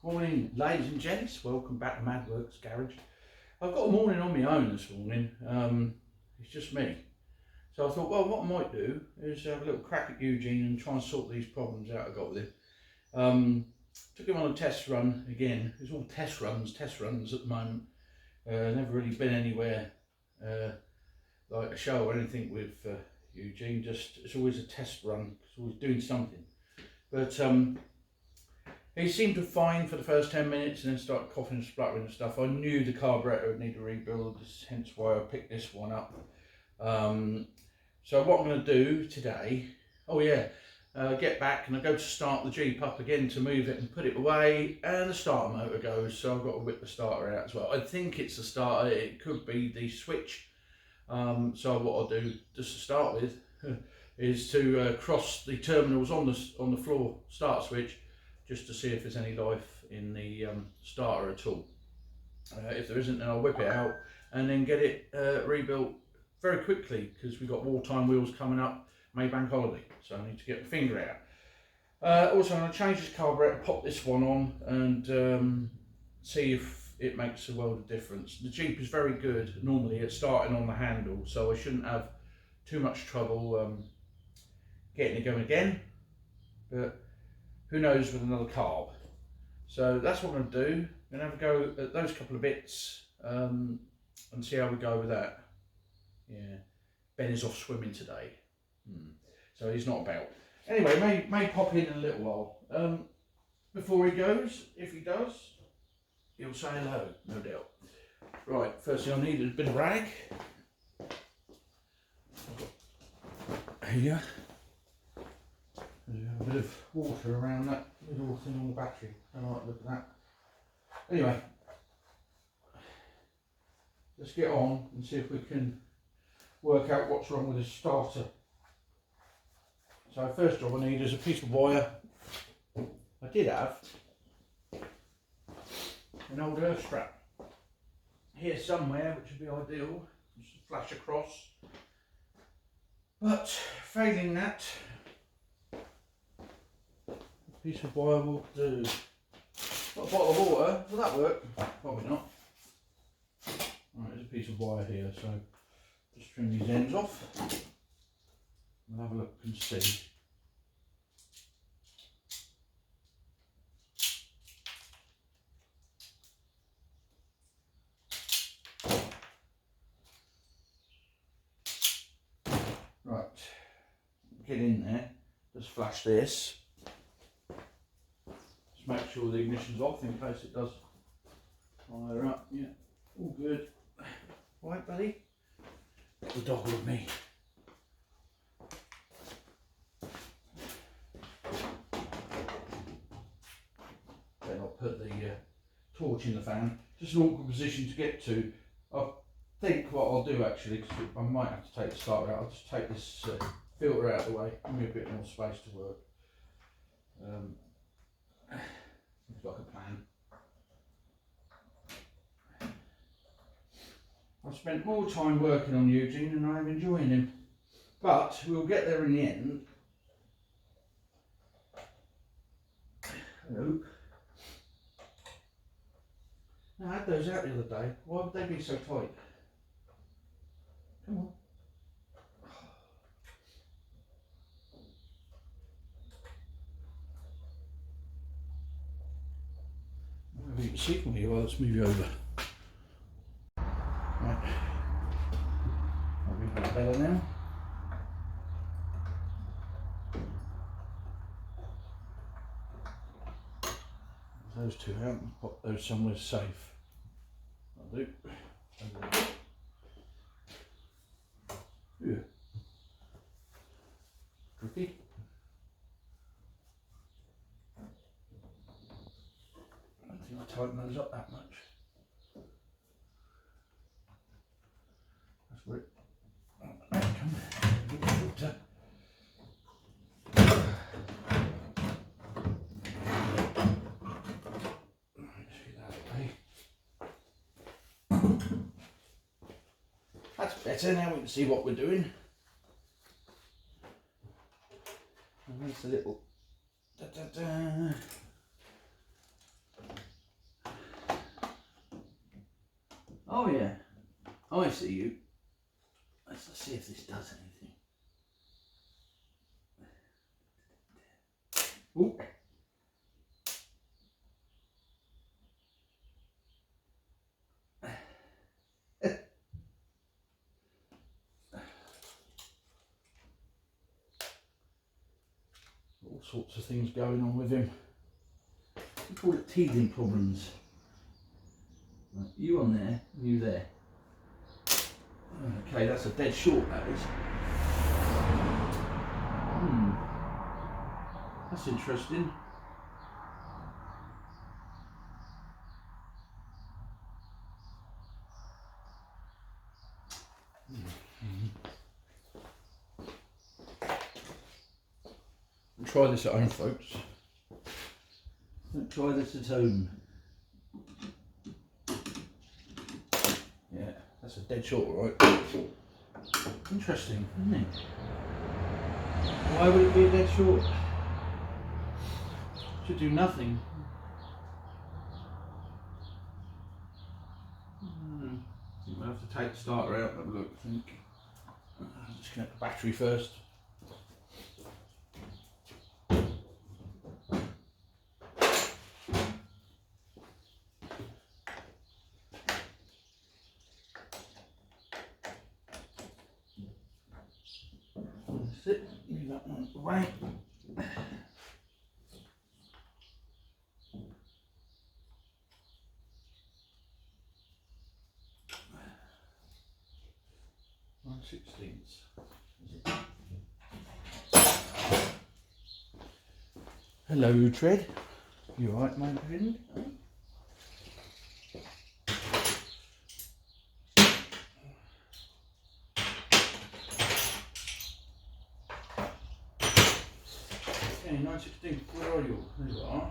Morning, ladies and gents. Welcome back to Madworks Garage. I've got a morning on my own this morning. It's just me. So I thought, well, what I might do is have a little crack at Eugene and try and sort these problems out I've got with him. Took him on a test run again. It's all test runs at the moment. Never really been anywhere like a show or anything with Eugene. Just it's always a test run. It's always doing something. But he seemed to fine for the first 10 minutes and then started coughing and spluttering and stuff. I knew the carburettor would need a rebuild, hence why I picked this one up. So what I'm going to do today, get back and I go to start the Jeep up again to move it and put it away, and the starter motor goes, so I've got to whip the starter out as well. I think it's the starter, it could be the switch. So what I'll do, just to start with, is to cross the terminals on the floor start switch, just to see if there's any life in the starter at all. If there isn't, then I'll whip it out and then get it rebuilt very quickly, because we've got wartime wheels coming up, Maybank holiday, so I need to get my finger out. Also, I'm going to change this carburettor, pop this one on, and see if it makes a world of difference. The Jeep is very good normally at starting on the handle, so I shouldn't have too much trouble getting it going again, but who knows with another carb. So that's what I'm going to do. I'm going to have a go at those couple of bits and see how we go with that. Yeah, Ben is off swimming today, so he's not about. Anyway, may pop in a little while. Before he goes, if he does, he'll say hello, no doubt. Right, first thing I need is a bit of rag. Here. A bit of water around that little thing on the battery. I like look at that. Anyway, let's get on and see if we can work out what's wrong with the starter. So first job I need is a piece of wire. I did have an old earth strap here somewhere, which would be ideal, just to flash across. But failing that, piece of wire will do. Got a bottle of water, will that work? Probably not. Right, there's a piece of wire here, so just trim these ends off. We'll have a look and see. Right, get in there, just flash this. Make sure the ignition's off in case it does fire up. Yeah, all good. Right, buddy? The dog with me. Then I'll put the torch in the fan. Just an awkward position to get to. I think what I'll do actually, because I might have to take the starter out, I'll just take this filter out of the way, give me a bit more space to work. Looks like a plan. I've spent more time working on Eugene than I have enjoying him, but we'll get there in the end. Hello. I had those out the other day. Why would they be so tight? Come on. You can see from here, well, let's move you over. Right, I'll be a bit better now. Those two out and pop those somewhere safe. I'll do. Yeah. Tricky. Tighten those up that much. That's where it. Come on. That's better. Now we can see what we're doing. And there's a little. Oh yeah. Oh, I see you. Let's see if this does anything. Ooh. All sorts of things going on with him. We call it teething problems. Right, you on there, you there. Okay, that's a dead short, that is. That's interesting. Try this at home, folks. Don't try this at home. Yeah, that's a dead short, right? Interesting, isn't it? Why would it be a dead short? Should do nothing. I think we'll have to take the starter out and have a look, I think. I'll disconnect the battery first. That's it, leave that one away. One 16th. Hello, Tread. You alright, my friend? Okay, 916, where are you? There you are.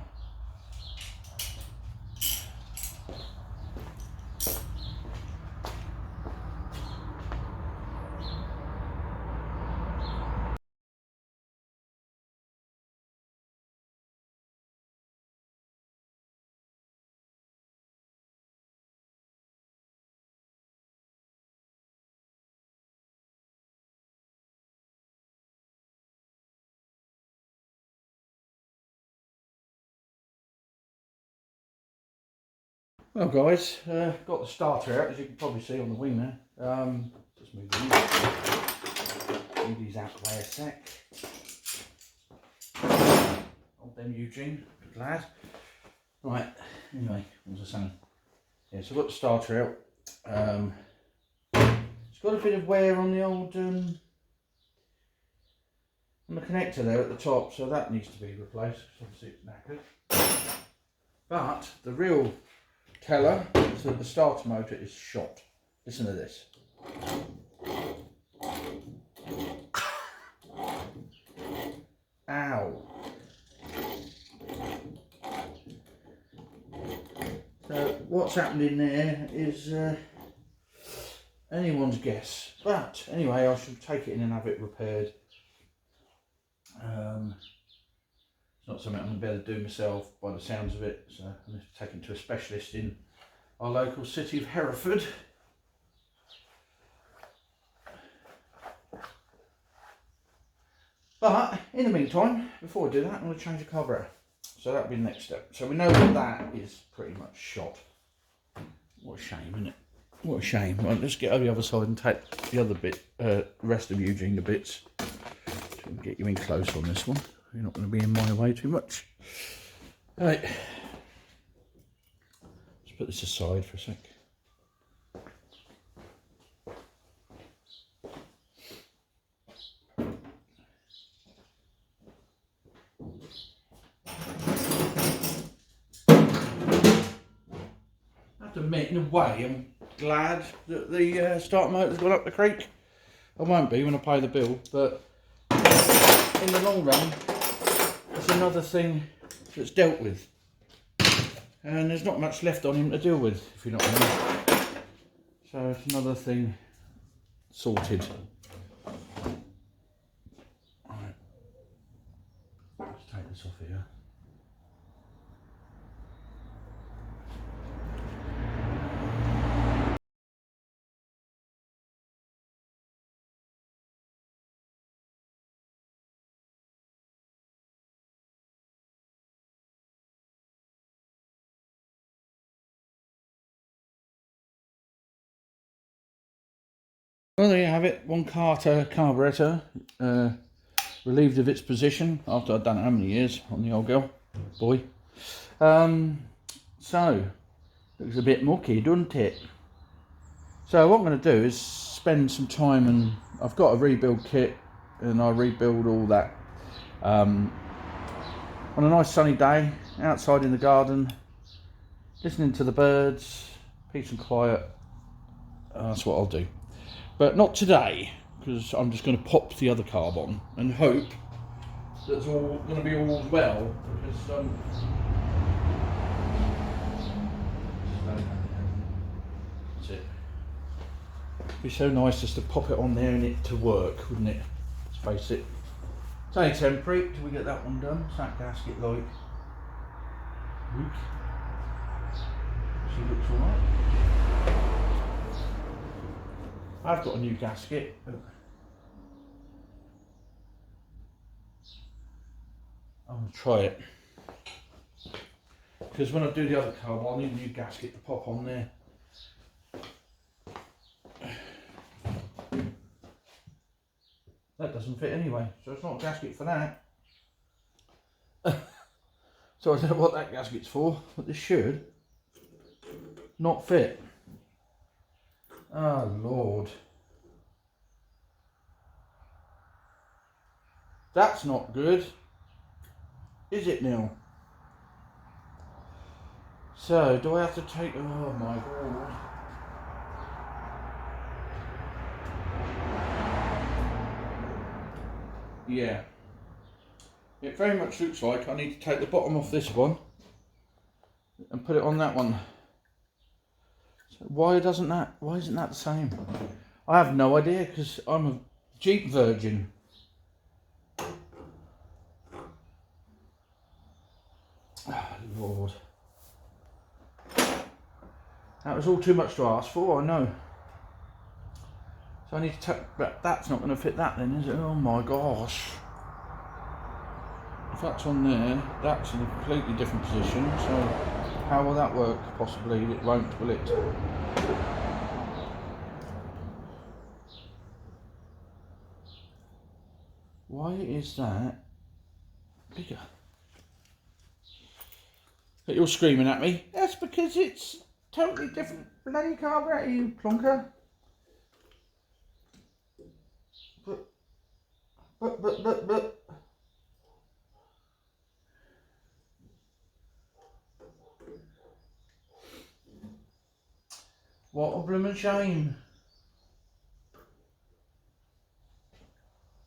Well guys, got the starter out, as you can probably see on the wing there. Just move these out of the way a sec. Old them Eugene, good lad. Right, anyway, what was I saying? Yeah, so I've got the starter out. It's got a bit of wear on the old, on the connector there at the top, so that needs to be replaced, because obviously it's knackered. But the real teller is that the starter motor is shot. Listen to this. Ow. So what's happened in there is anyone's guess. But anyway, I should take it in and have it repaired. It's not something I'm going to be able to do myself by the sounds of it, so I'm going to take it to a specialist in our local city of Hereford. But in the meantime, before I do that, I'm going to change the carburetor. So that'll be the next step. So we know that that is pretty much shot. What a shame, isn't it? What a shame. Right, let's get over the other side and take the other bit, rest of Eugene the bits. So we can get you in close on this one. You're not going to be in my way too much. Right. Let's put this aside for a sec. I have to admit, in a way, I'm glad that the starter motor's gone up the creek. I won't be when I pay the bill, but in the long run, it's another thing that's dealt with. And there's not much left on him to deal with, if you know what I mean. So it's another thing sorted. Alright. Let's take this off here. Well, there you have it. One carburettor relieved of its position after I'd done it how many years on the old boy. So looks a bit mucky, doesn't it? So what I'm going to do is spend some time, and I've got a rebuild kit, and I rebuild all that on a nice sunny day outside in the garden, listening to the birds, peace and quiet. That's what I'll do, but not today, because I'm just going to pop the other carb on and hope that it's all going to be all well, because that's it. It'd be so nice just to pop it on there and it to work, wouldn't it? Let's face it. It's only temporary till we get that one done. What's that gasket like? Luke? She looks alright. I've got a new gasket. I'm going to try it. Because when I do the other carb, I'll need a new gasket to pop on there. That doesn't fit anyway, so it's not a gasket for that. So I don't know what that gasket's for, but this should not fit. Oh Lord. That's not good, is it, Neil? So, do I have to take... Oh my God. Yeah. It very much looks like I need to take the bottom off this one and put it on that one. So why isn't that the same? I have no idea, because I'm a Jeep virgin. Oh Lord. That was all too much to ask for, I know. So I need to take, but that's not going to fit that then, is it? Oh my gosh. If that's on there, that's in a completely different position, so how will that work? Possibly it won't, will it? Why is that bigger? But you're screaming at me. That's because it's totally different bloody carburetor, you plonker. But. What a bloomin' shame.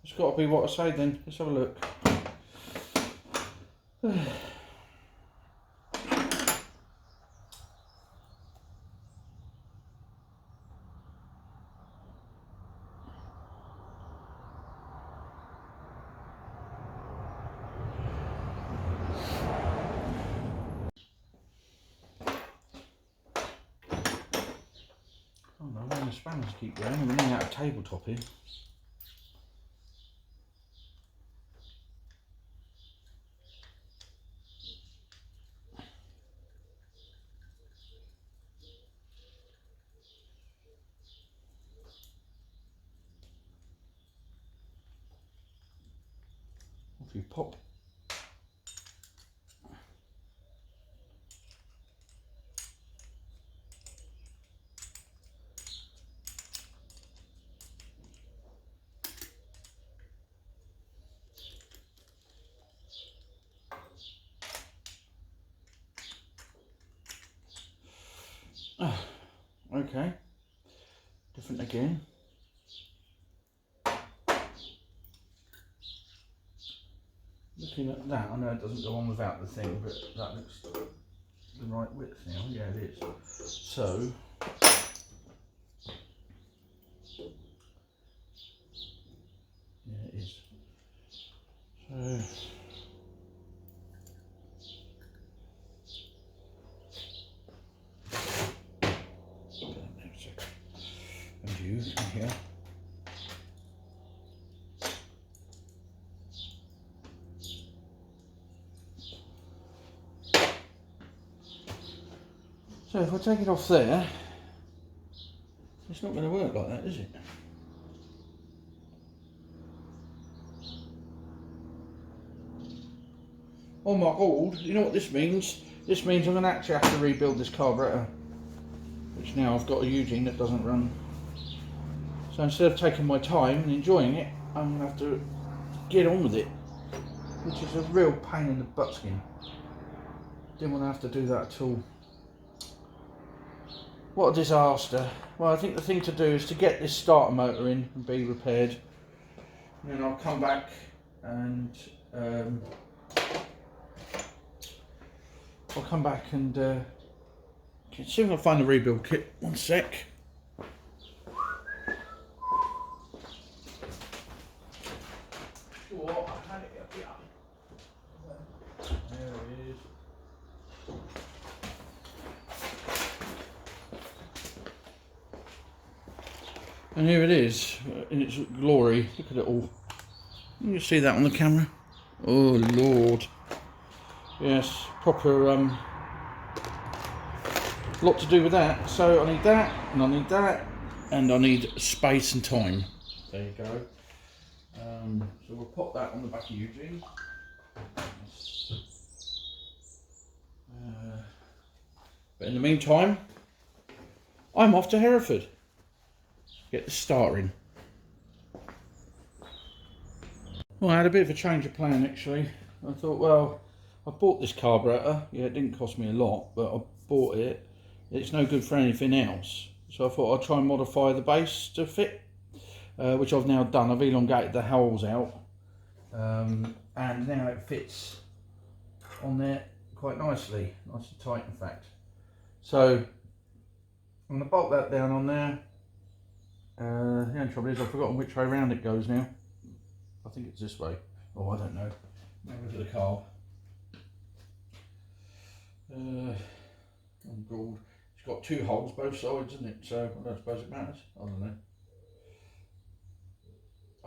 It's got to be what I say then. Let's have a look. Oh no, when the spanners keep going, I'm running out of tabletop here. If you pop. Oh, okay. Different again. Looking at that, I know it doesn't go on without the thing, but that looks the right width now. Yeah, it is. So, yeah, it is. So, and you in here. So if I take it off there, it's not going to work like that, is it? Oh my god, you know what this means? This means I'm going to actually have to rebuild this carburetor, which now I've got a Eugene that doesn't run. So instead of taking my time and enjoying it, I'm going to have to get on with it, which is a real pain in the butt skin. Didn't want to have to do that at all. What a disaster. Well, I think the thing to do is to get this starter motor in and be repaired. And then I'll come back and see if I can find the rebuild kit. One sec. Sure, I had it up here. There it is. And here it is in its glory. Look at it all. Can you see that on the camera? Oh Lord. Yes, proper lot to do with that. So I need that, and I need that, and I need space and time. There you go. So we'll pop that on the back of Eugene. But in the meantime, I'm off to Hereford. Get the starter in. Well, I had a bit of a change of plan actually. I thought, well, I bought this carburetor. Yeah, it didn't cost me a lot, but I bought it. It's no good for anything else. So I thought I'd try and modify the base to fit, which I've now done. I've elongated the holes out, and now it fits on there quite nicely. Nice and tight, in fact. So I'm going to bolt that down on there. The only trouble is I've forgotten which way round it goes now. I think it's this way. Oh, I don't know. Maybe look at the carb. Oh god. It's got two holes both sides, isn't it? So I don't suppose it matters. I don't know.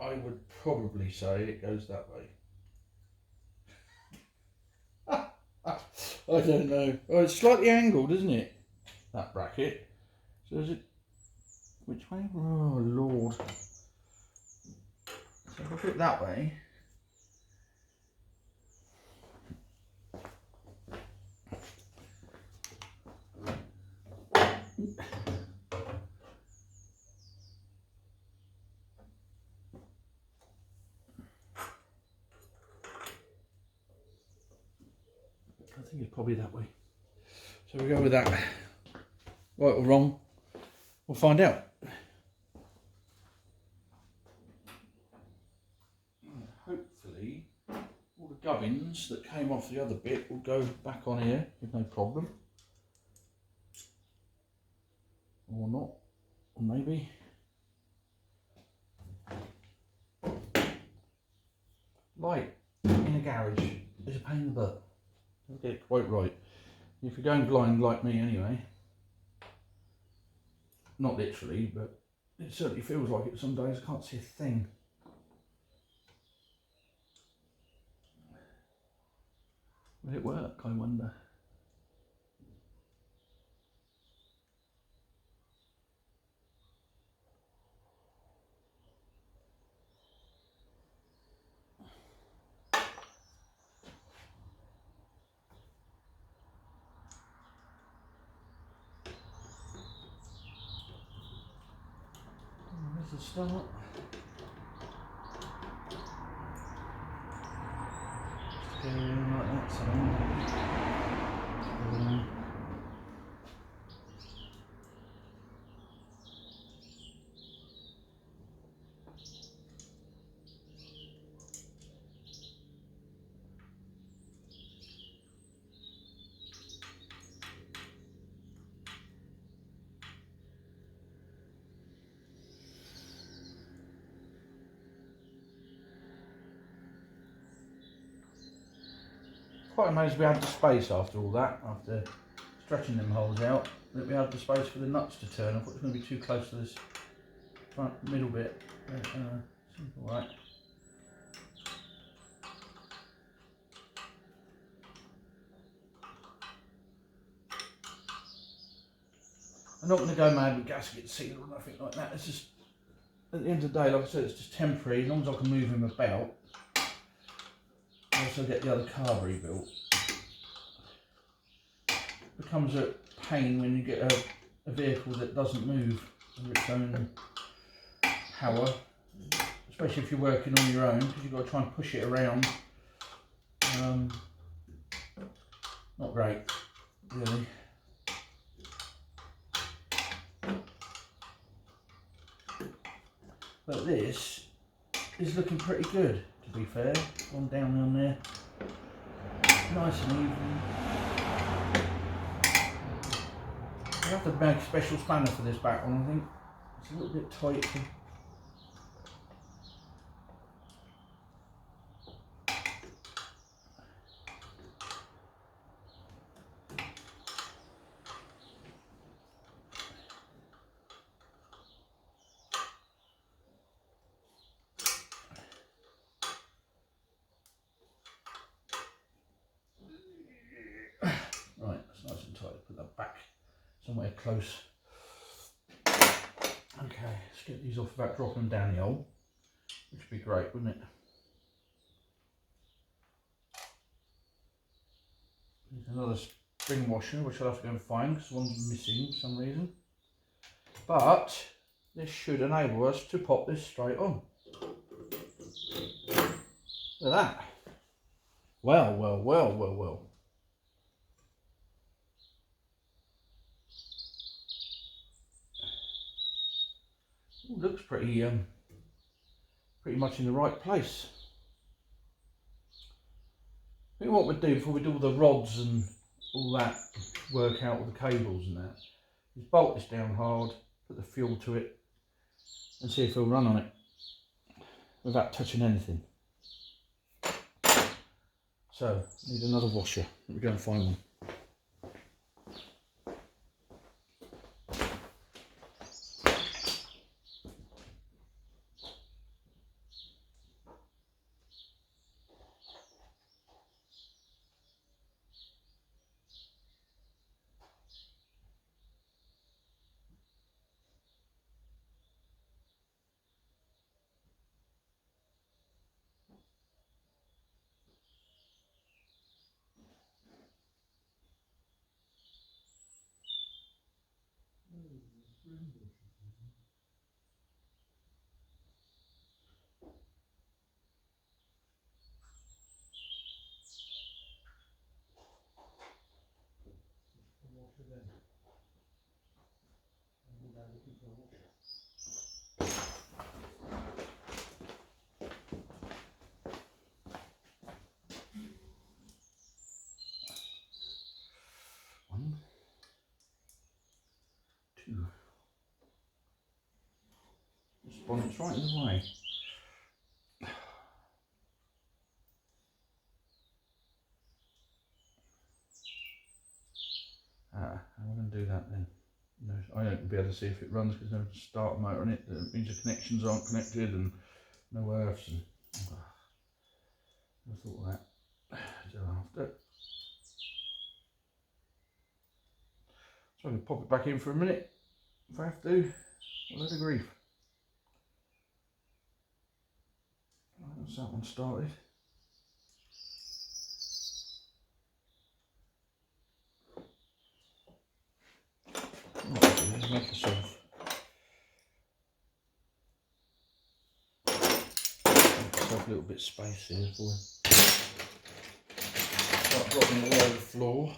I would probably say it goes that way. I don't know. Oh, it's slightly angled, isn't it? That bracket. So is it... Which way? Oh Lord. So if I put it that way, I think it's probably that way. So we go with that. Right or wrong, we'll find out. Hopefully all the gubbins that came off the other bit will go back on here with no problem. Or not. Or maybe. Light in a garage is a pain in the butt. Don't get it quite right. If you're going blind like me anyway, not literally, but it certainly feels like it some days. I can't see a thing. Will it work, I wonder? There's the start. Just go in like that, so quite amazed we had the space after all that, after stretching them holes out, that we had the space for the nuts to turn. I thought it was going to be too close to this front middle bit. Seems alright. I'm not going to go mad with gasket seal or nothing like that. It's just, at the end of the day, like I said, it's just temporary. As long as I can move them about, I also get the other carb rebuilt. It becomes a pain when you get a vehicle that doesn't move of its own power, especially if you're working on your own, because you've got to try and push it around. Not great, really. But this is looking pretty good, to be fair. Gone down on there, nice and even. I have to make a special spanner for this back one, I think. It's a little bit tight. Right, that's nice and tight. Put that back somewhere close. Okay, let's get these off without dropping them down the hole, which would be great, wouldn't it? There's another spring washer, which I'll have to go and find because one's missing for some reason. But this should enable us to pop this straight on. Look at that. Well, well, well, well, well. Ooh, looks pretty much in the right place. I think what we'd do before we do all the rods and all that, work out all the cables and that, is bolt this down hard, put the fuel to it, and see if it'll run on it without touching anything. So, need another washer. Let me go and find one. One, two. This bonnet's right in the way. How am I going to do that then? No, I don't be able to see if it runs because there's no starter motor on it. That means the connections aren't connected and no earths. And I thought of that. So after. So I can pop it back in for a minute if I have to. A load of grief. That's that one started. Make myself a little bit of space here for him. Start dropping all over the floor.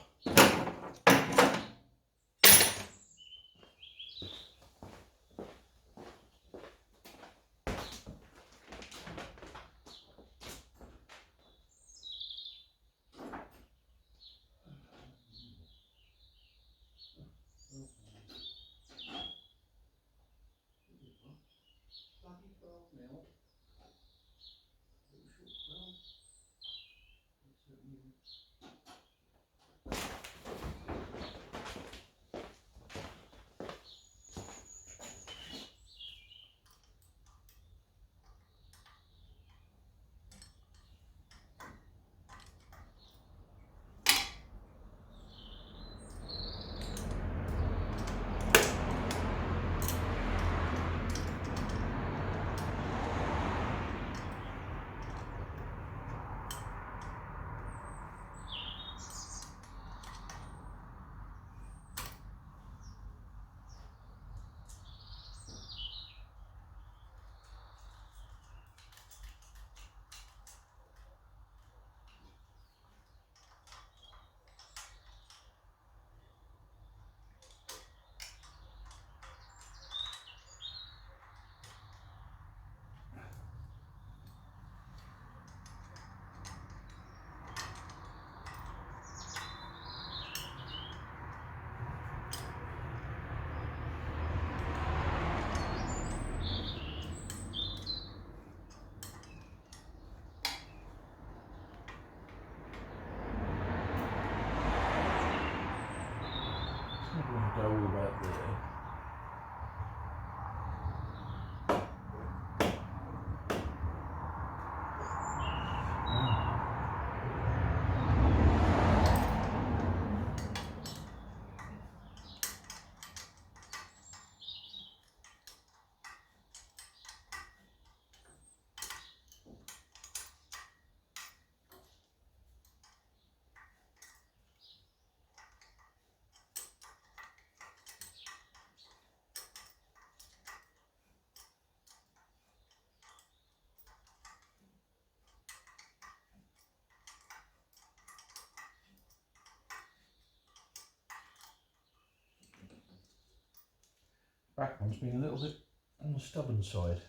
Back one's been a little bit on the stubborn side.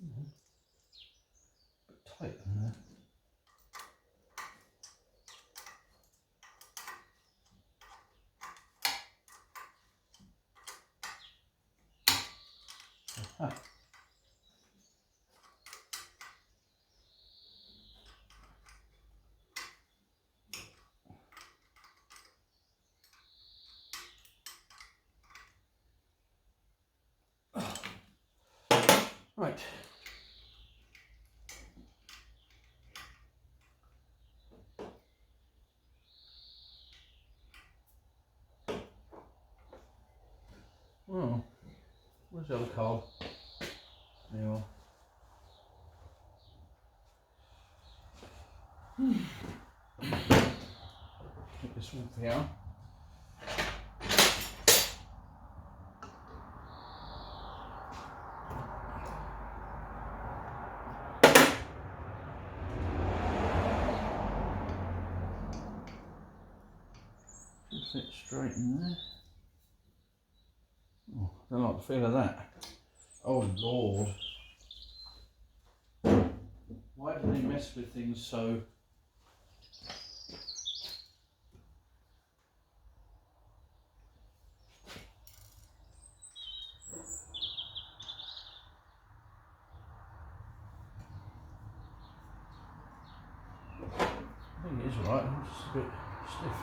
A bit tight in there. Ah. Right. Oh, where's the other carb? There you are. Get this one out. Should fit straight in there. Oh, I don't like the feel of that. Oh Lord. Why do they mess with things so? I think it is right, I'm just a bit stiff.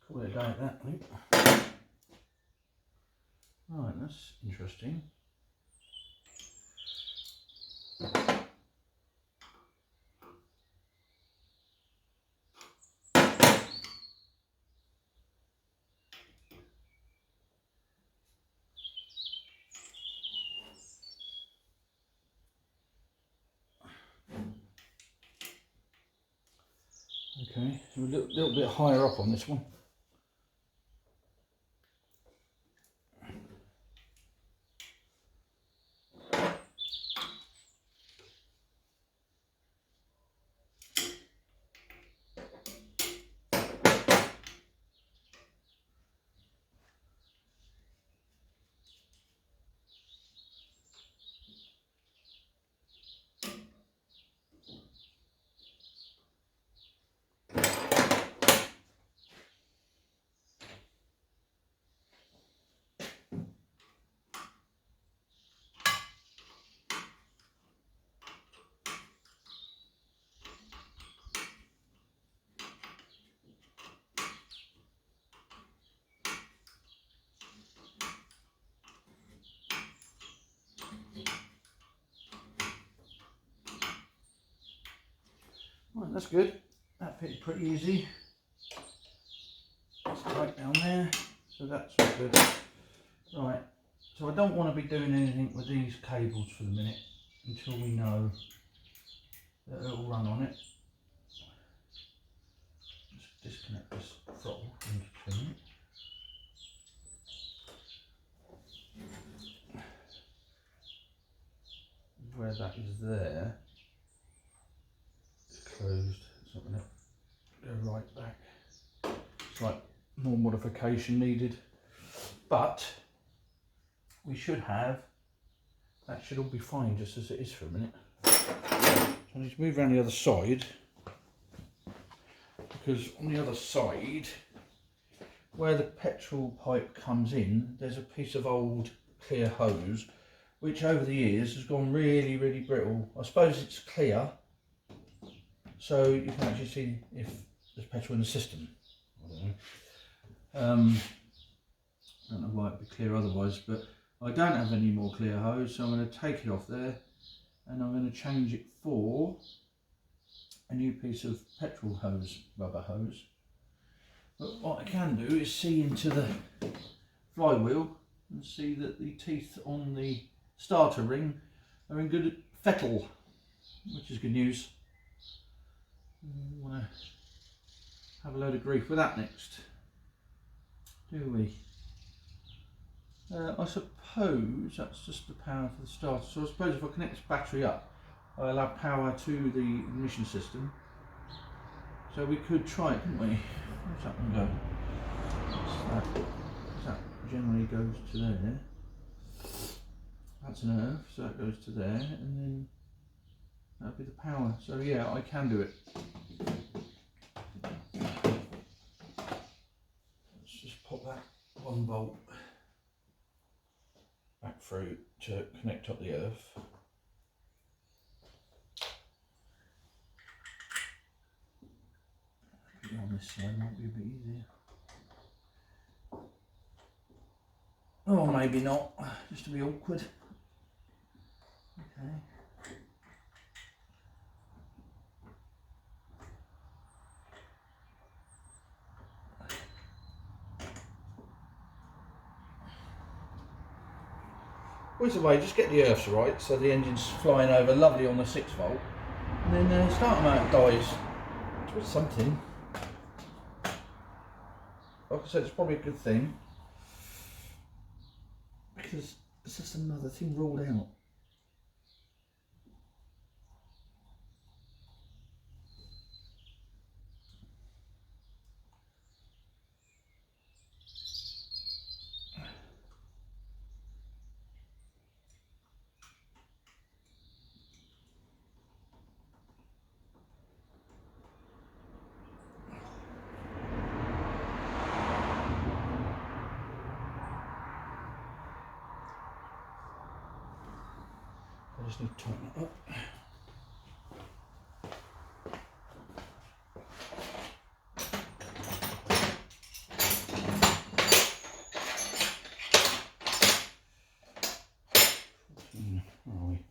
Call it a day at that, I think. Right, that's interesting. Okay, so we're a little bit higher up on this one. Right, that's good. That fitted pretty easy. It's tight down there, so that's all good. Right, so I don't want to be doing anything with these cables for the minute until we know that it'll run on it. Just disconnect this throttle and turn it. Where that is there, it's closed, it's not going to go right back. It's like more modification needed, but we should have, that should all be fine just as it is for a minute. So I need to move around the other side, because on the other side, where the petrol pipe comes in, there's a piece of old clear hose which over the years has gone really, really brittle. I suppose it's clear, so you can actually see if there's petrol in the system. I don't know why it'd be clear otherwise, but I don't have any more clear hose, so I'm going to take it off there and I'm going to change it for a new piece of petrol hose, rubber hose. But what I can do is see into the flywheel and see that the teeth on the starter ring are in good fettle. which is good news. We want to have a load of grief with that next, do we? I suppose that's just the power for the starter. So I suppose if I connect this battery up, I'll have power to the ignition system. So we could try it, couldn't we? Where's that one go? That generally goes to there. That's an earth, so that goes to there, and then that'll be the power. So yeah, I can do it. Let's just pop that 1 volt back through to connect up the earth. Put it on this side, might be a bit easier. Oh, maybe not, just to be awkward. Okay. Always the way, just get the earths right so the engine's flying over lovely on the 6 volt, and then starter motor dies. It's something. Like I said, it's probably a good thing because it's just another thing ruled out. I just need to tighten it up. Where are we?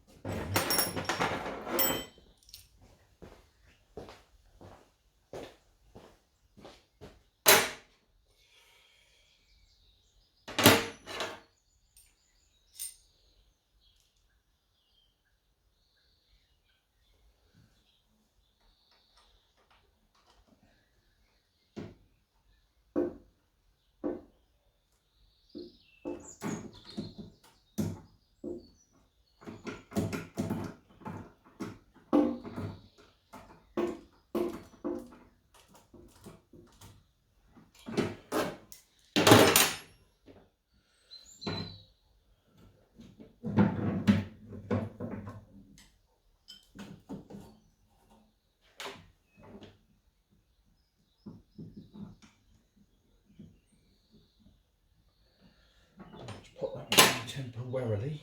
Pop that one temporarily.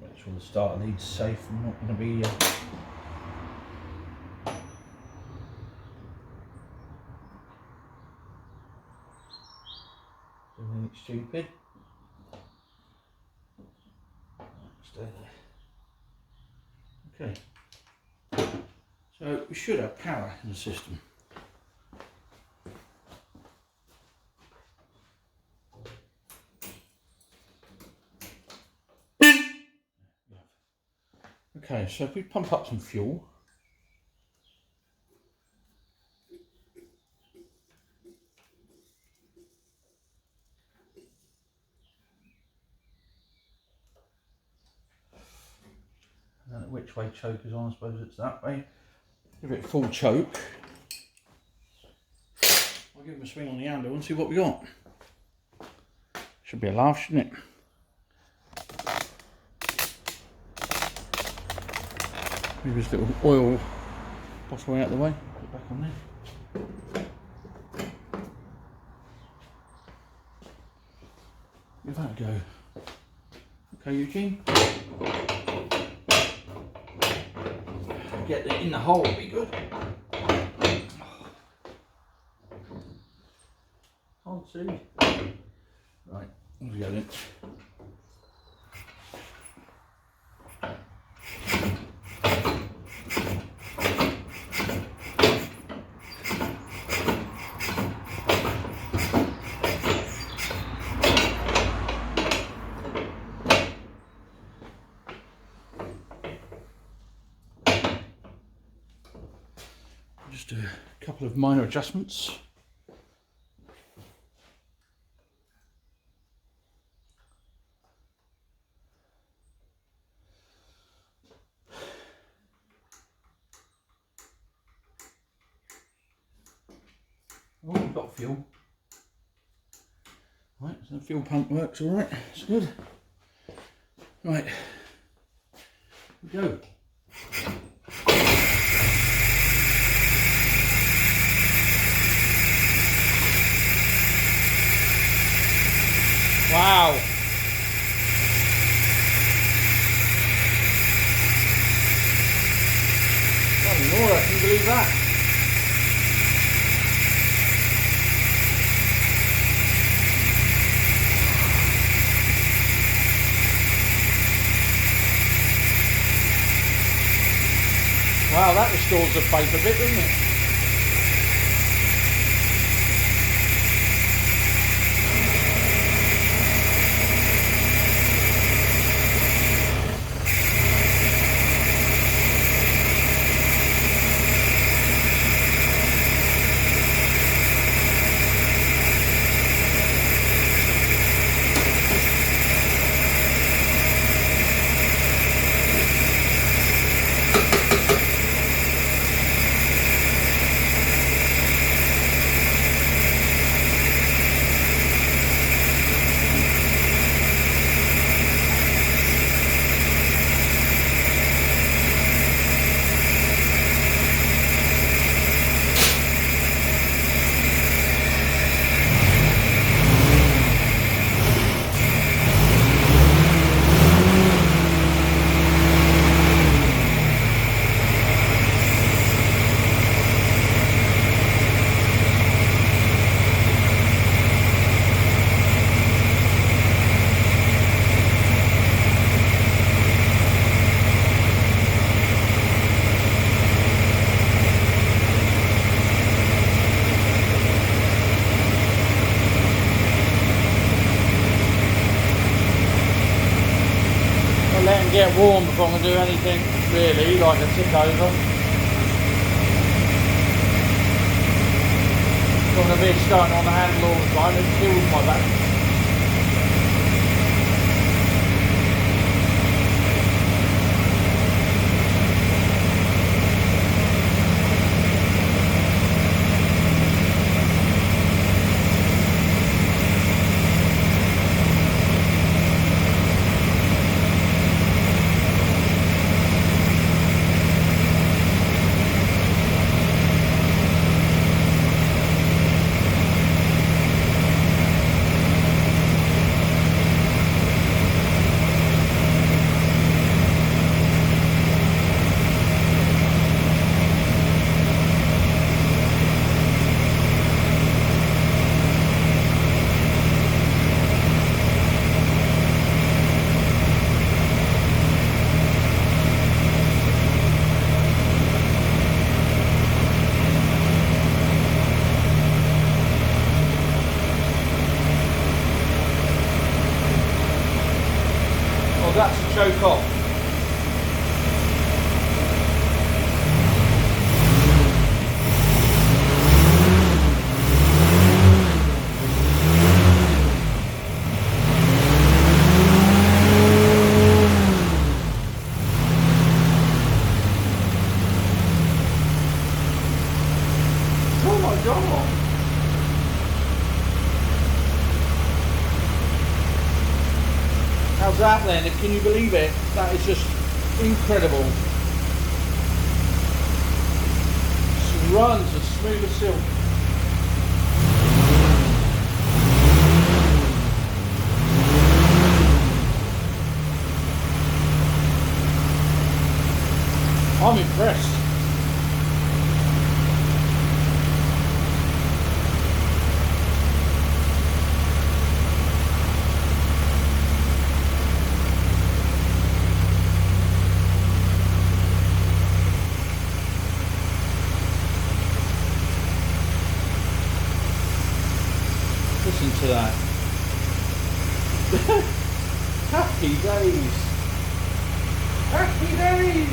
Make sure the starter lead's safe and not going to be doing anything stupid. Stay there. Okay. So we should have power in the system. Okay, so if we pump up some fuel. I don't know which way choke is on, I suppose it's that way. Give it full choke. I'll give him a swing on the handle and see what we got. Should be a laugh, shouldn't it? Move this little oil bottle out of the way. Put it back on there. Give that a go. Okay, Eugene. Get it in the hole would be good. Can't see. Right, here we go then. Just do a couple of minor adjustments. Oh, we've got fuel. Right, so the fuel pump works all right. It's good. Right, here we go. Wow. Bloody Laura, can you believe that? Wow, that restores the faith a bit, doesn't it? Let them get warm before I can do anything really, like a tick over. Don't want to be starting on the handle all the time, it kills my back. That's a choke off. Oh my God. How's that then? Can you believe it? That is just incredible. Just runs as smooth as silk. I'm impressed. Listen to that. Happy days. Happy days.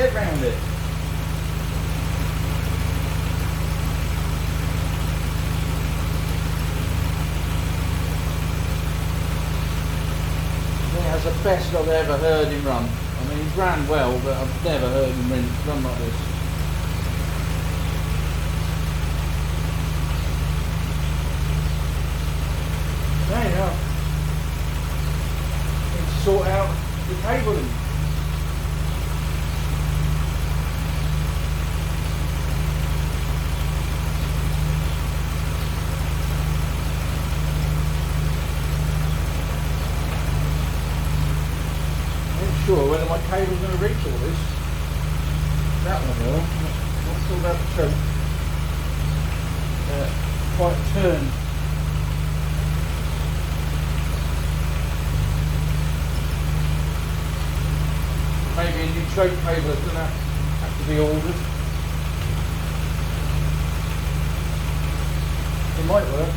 head round it. That's the best I've ever heard him run. I mean, he's ran well, but I've never heard him run like this. There you go. Need to sort out the cabling. Sure whether my cable's going to reach all this. That one will. Not sure about the choke. Quite a turn. Maybe a new choke cable is going to have to be ordered. It might work.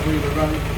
we were running.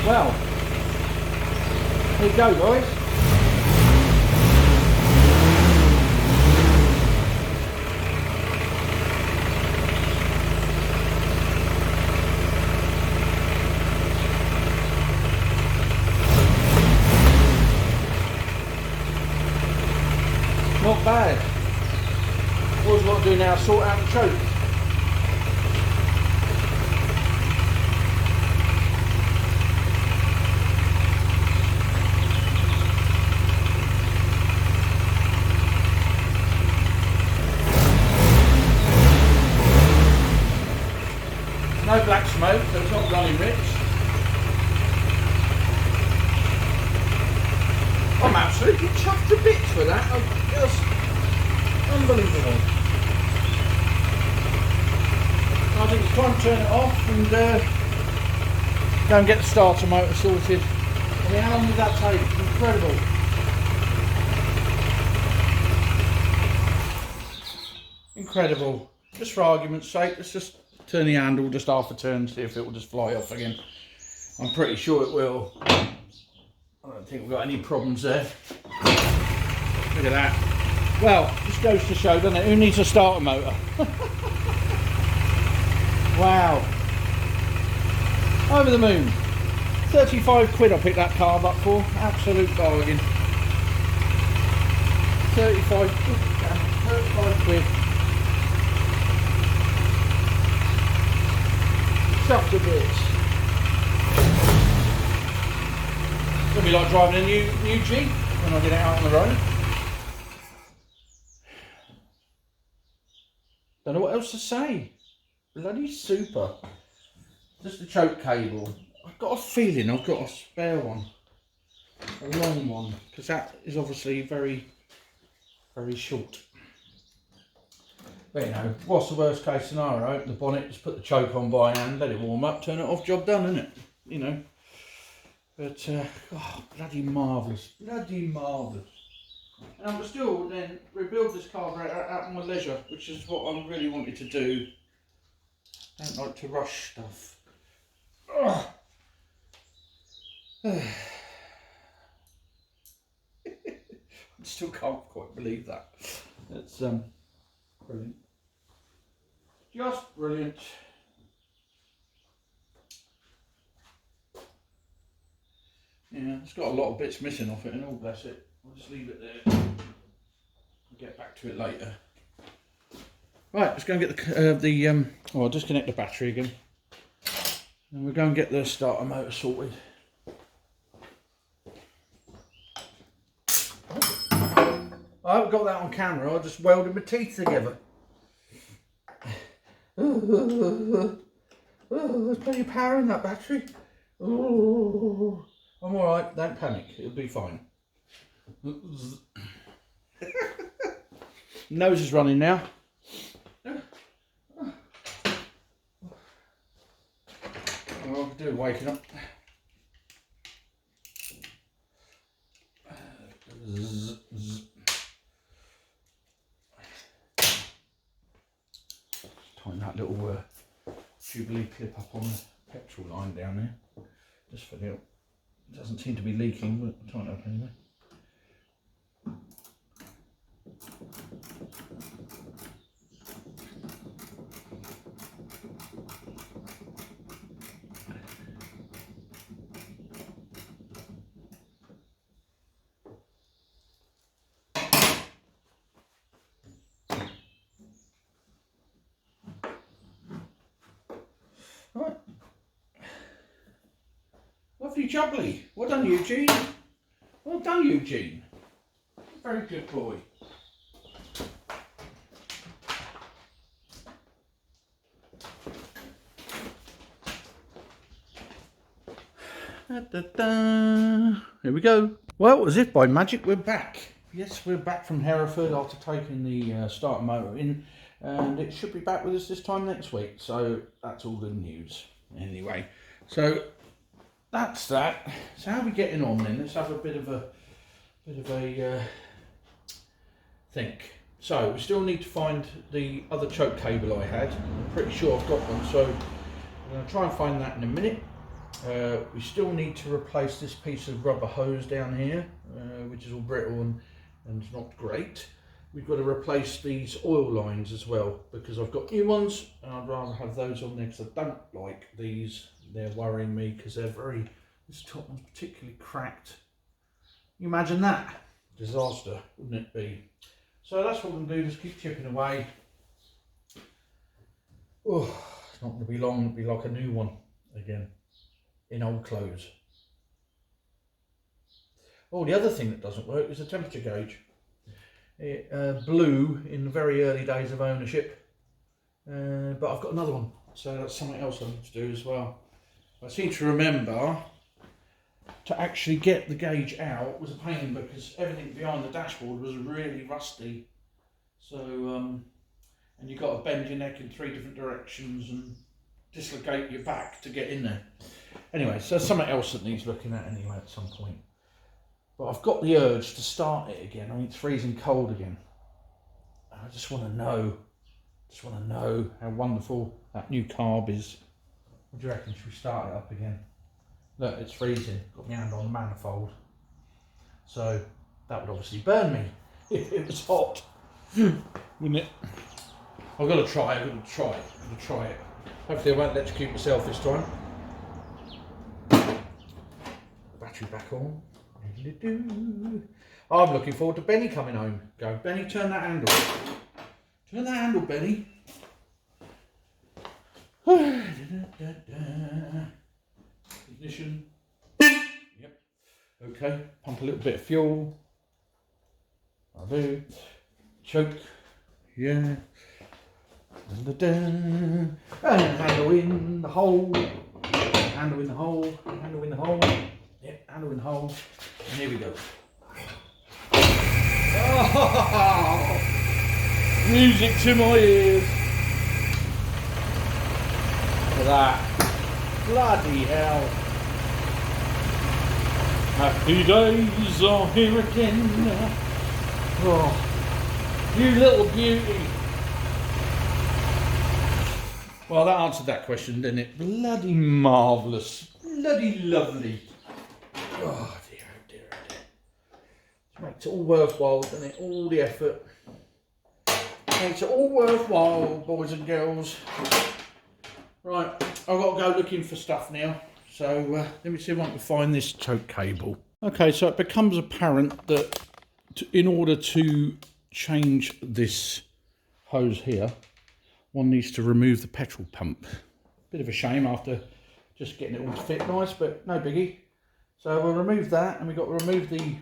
Well, there you go guys. bad. All I've got to do now is sort out the choke. No black smoke, so it's not running rich. I'm absolutely chuffed to bits for that. I'm just unbelievable. I think it's time to turn it off and go and get the starter motor sorted. I mean, how long did that take? Incredible. Incredible. Just for argument's sake, let's just turn the handle just half a turn, see if it will just fly off again. I'm pretty sure it will. I don't think we've got any problems there. Look at that. Well, this goes to show, doesn't it? Who needs a starter motor? Wow. Over the moon. 35 quid I picked that Carb up for. Absolute bargain. 35 quid. Chuffed a bit. It's going to be like driving a new Jeep when I get it out on the road. Don't know what else to say. Bloody super. Just the choke cable. I've got a feeling I've got a spare one. A long one. Because that is obviously very, very short. But you know, what's the worst case scenario? Open the bonnet, just put the choke on by hand, let it warm up, turn it off, job done, isn't it? You know. But, oh, bloody marvellous. Bloody marvellous. And I'm still then rebuild this carburetor at my leisure, which is what I really wanted to do. I don't like to rush stuff. I still can't quite believe that. It's brilliant. Just brilliant. Yeah, it's got a lot of bits missing off it and all, bless it. I'll just leave it there. I'll get back to it later. Right, let's go and get I'll disconnect the battery again. And we'll go and get the starter motor sorted. I haven't got that on camera, I just welded my teeth together. There's plenty of power in that battery. I'm alright, don't panic, it'll be fine. Nose is running now. All I can do is waking up. Tighten that little Jubilee clip up on the petrol line down there, just for now. It doesn't seem to be leaking, but tighten it up anyway. Right. Lovely jubbly. Well done, Eugene. Well done, Eugene. Very good boy. Da, da, da. Here we go. Well, as if by magic, we're back. Yes, we're back from Hereford after taking the starter motor in, and it should be back with us this time next week. So that's all good news. Anyway, so that's that. So how are we getting on then? Let's have a bit of a think. So we still need to find the other choke cable I had. I'm pretty sure I've got one, so I'm going to try and find that in a minute. We still need to replace this piece of rubber hose down here, which is all brittle and not great. We've got to replace these oil lines as well, because I've got new ones and I'd rather have those on there, because I don't like these. They're worrying me because they're this top one's particularly cracked. Can you imagine that? Disaster, wouldn't it be? So that's what I'm going to do, just keep chipping away. Oh, it's not going to be long, it'll be like a new one again, in old clothes. Oh, the other thing that doesn't work is the temperature gauge. It blew in the very early days of ownership, but I've got another one, so that's something else I need to do as well. I seem to remember to actually get the gauge out was a pain because everything behind the dashboard was really rusty. So, and you've got to bend your neck in 3 different directions and dislocate your back to get in there. Anyway, so something else that needs looking at anyway at some point. But I've got the urge to start it again. I mean, it's freezing cold again. I just want to know how wonderful that new Carb is. What do you reckon? Should we start it up again? Look, it's freezing. Got my hand on the manifold. So that would obviously burn me if it was hot, wouldn't it? I've got to try it. Hopefully I won't electrocute myself this time. Battery back on. I'm looking forward to Benny coming home. Go, Benny, turn that handle. Turn that handle, Benny. Ignition. Yep. Okay. Pump a little bit of fuel. I do. Choke. Yeah. And handle in the hole. Handle in the hole. Handle in the hole. Yep. Handle in the hole. And here we go. Oh, music to my ears. Look at that. Bloody hell. Happy days are here again. Oh, you little beauty. Well, that answered that question, didn't it? Bloody marvellous. Bloody lovely. Oh dear, oh dear, oh dear. It makes it all worthwhile, doesn't it? All the effort. Makes it all worthwhile, boys and girls. Right, I've got to go looking for stuff now. So let me see if I can find this choke cable. Okay, so it becomes apparent that in order to change this hose here, one needs to remove the petrol pump. Bit of a shame after just getting it all to fit nice, but no biggie. So we'll remove that, and we've got to remove the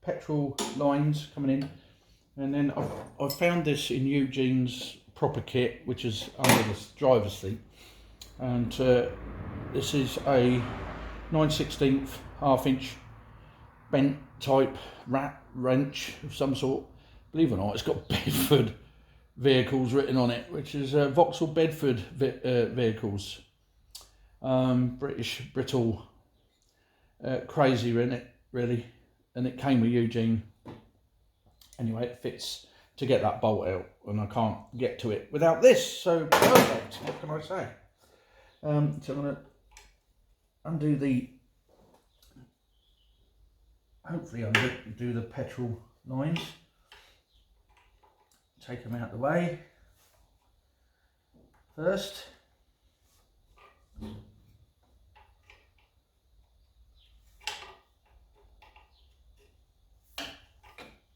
petrol lines coming in. And then I've found this in Eugene's proper kit, which is under the driver's seat. And this is a 9/16 half-inch bent type rat wrench of some sort. Believe it or not, it's got Bedford vehicles written on it, which is Vauxhall Bedford vehicles. British brittle, crazy, isn't it? Really, and it came with Eugene. Anyway, it fits to get that bolt out, and I can't get to it without this. So perfect. What can I say? So I'm going to undo the. Hopefully, undo the petrol lines. Take them out of the way first. You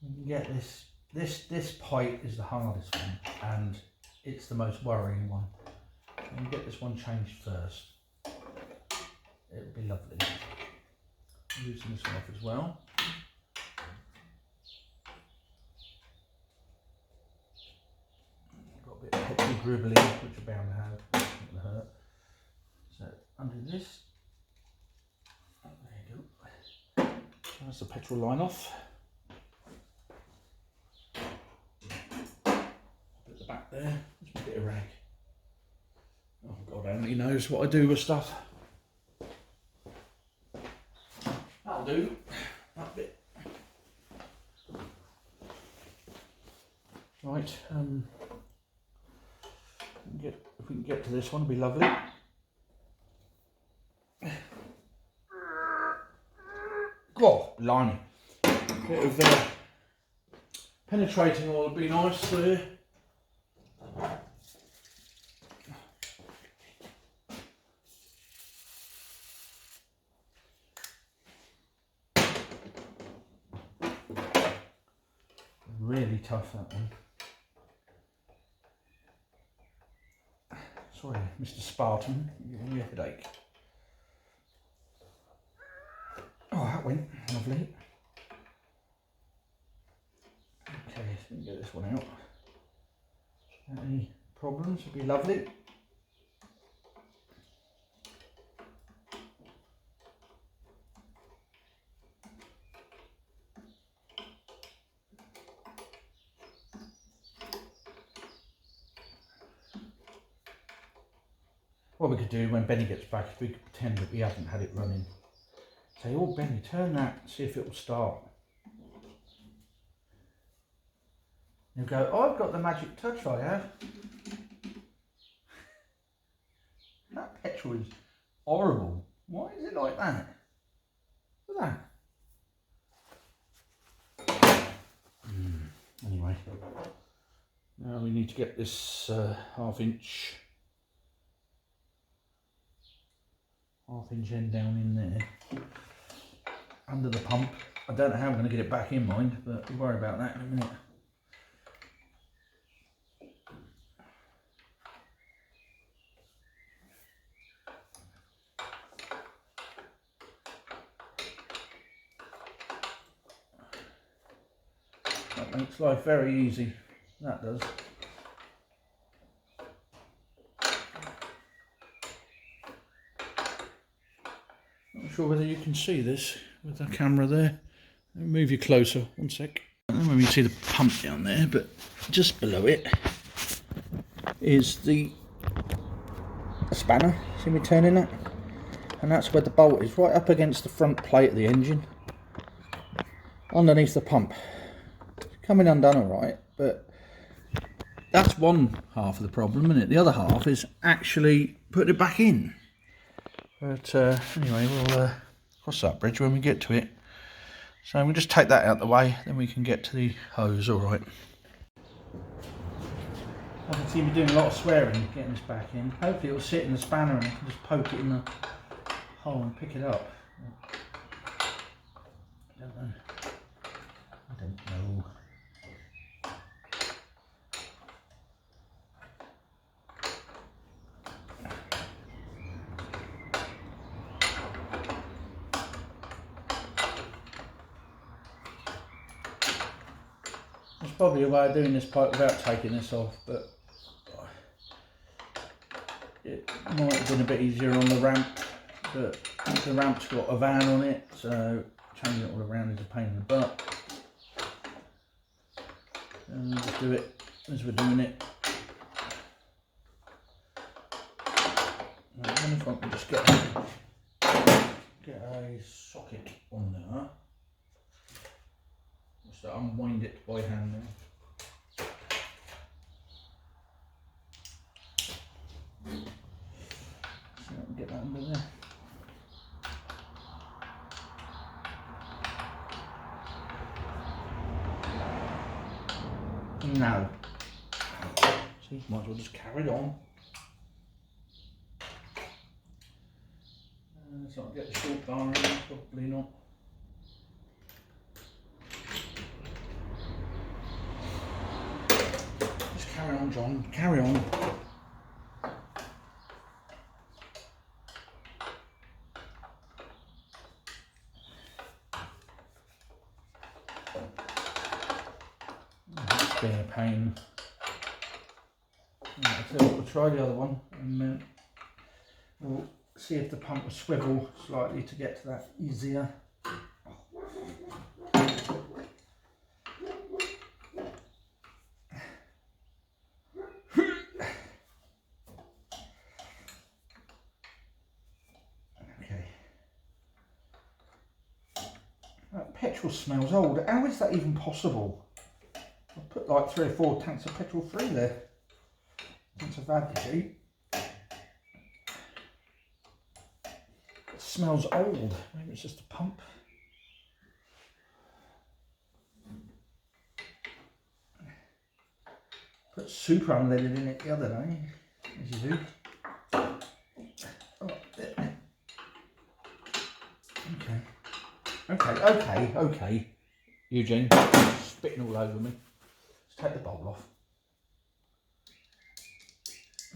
can get this pipe is the hardest one, and it's the most worrying one. You get this one changed first. It would be lovely. Loosen this one off as well. Got a bit of petrol gribbling, which you're bound to have. It's not going to hurt. So undo this. Oh, there you go. So that's the petrol line off. Put the back there. Just a bit of rag. Oh God, only knows what I do with stuff. That'll do. That bit. Right. If we can get to this one, it'll be lovely. Oh, blimey. Bit of penetrating oil would be nice there. Really tough, that one. Sorry, Mr. Spartan, you're giving me a headache. Oh, that went lovely. Okay, so we can get this one out. Any problems would be lovely. What we could do when Benny gets back is we could pretend that we haven't had it running. Say, oh Benny, turn that, see if it will start. He'll go, oh, I've got the magic touch, I have. That petrol is horrible. Why is it like that? Look at that. Anyway, now we need to get this half-inch end down in there, under the pump. I don't know how I'm going to get it back in, mind, but we'll worry about that in a minute. That makes life very easy, that does. Not sure whether you can see this with the camera there. Let me move you closer, one sec. I don't know whether you see the pump down there, but just below it is the spanner. See me turning that? And that's where the bolt is, right up against the front plate of the engine, underneath the pump. Coming undone alright, but that's one half of the problem, isn't it? The other half is actually putting it back in. But anyway, we'll cross that bridge when we get to it. So we'll just take that out of the way, then we can get to the hose, alright. I can see me doing a lot of swearing getting this back in. Hopefully it'll sit in the spanner and I can just poke it in the hole and pick it up. I don't know. I don't know. There's probably a way of doing this pipe without taking this off, but it might have been a bit easier on the ramp, but the ramp's got a van on it, so changing it all around is a pain in the butt. And we'll just do it as we're doing it. Right, then if I can just get a socket on there. So unwind it by hand now. So I can get that under there. No. See, might as well just carry on. So I'll get the short bar in, probably not. Carry on, John, carry on. That's been a pain. Right, so we'll try the other one and then we'll see if the pump will swivel slightly to get to that easier. That petrol smells old. How is that even possible? I've put like 3 or 4 tanks of petrol through there since I've had the Jeep. It smells old. Maybe it's just a pump. Put super unleaded in it the other day, as you do. Oh, there. Okay. Okay, Eugene, spitting all over me. Let's take the bowl off.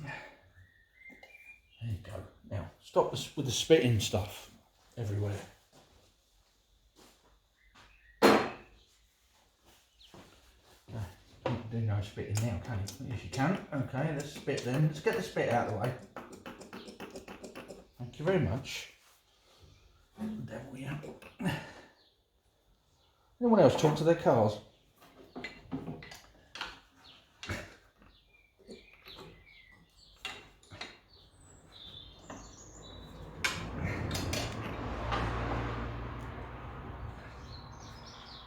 There you go. Now, stop with the spitting stuff everywhere. You can do no spitting now, can you? Yes, you can. Okay, let's spit then. Let's get the spit out of the way. Thank you very much. Devil, yeah. Anyone else talk to their cars?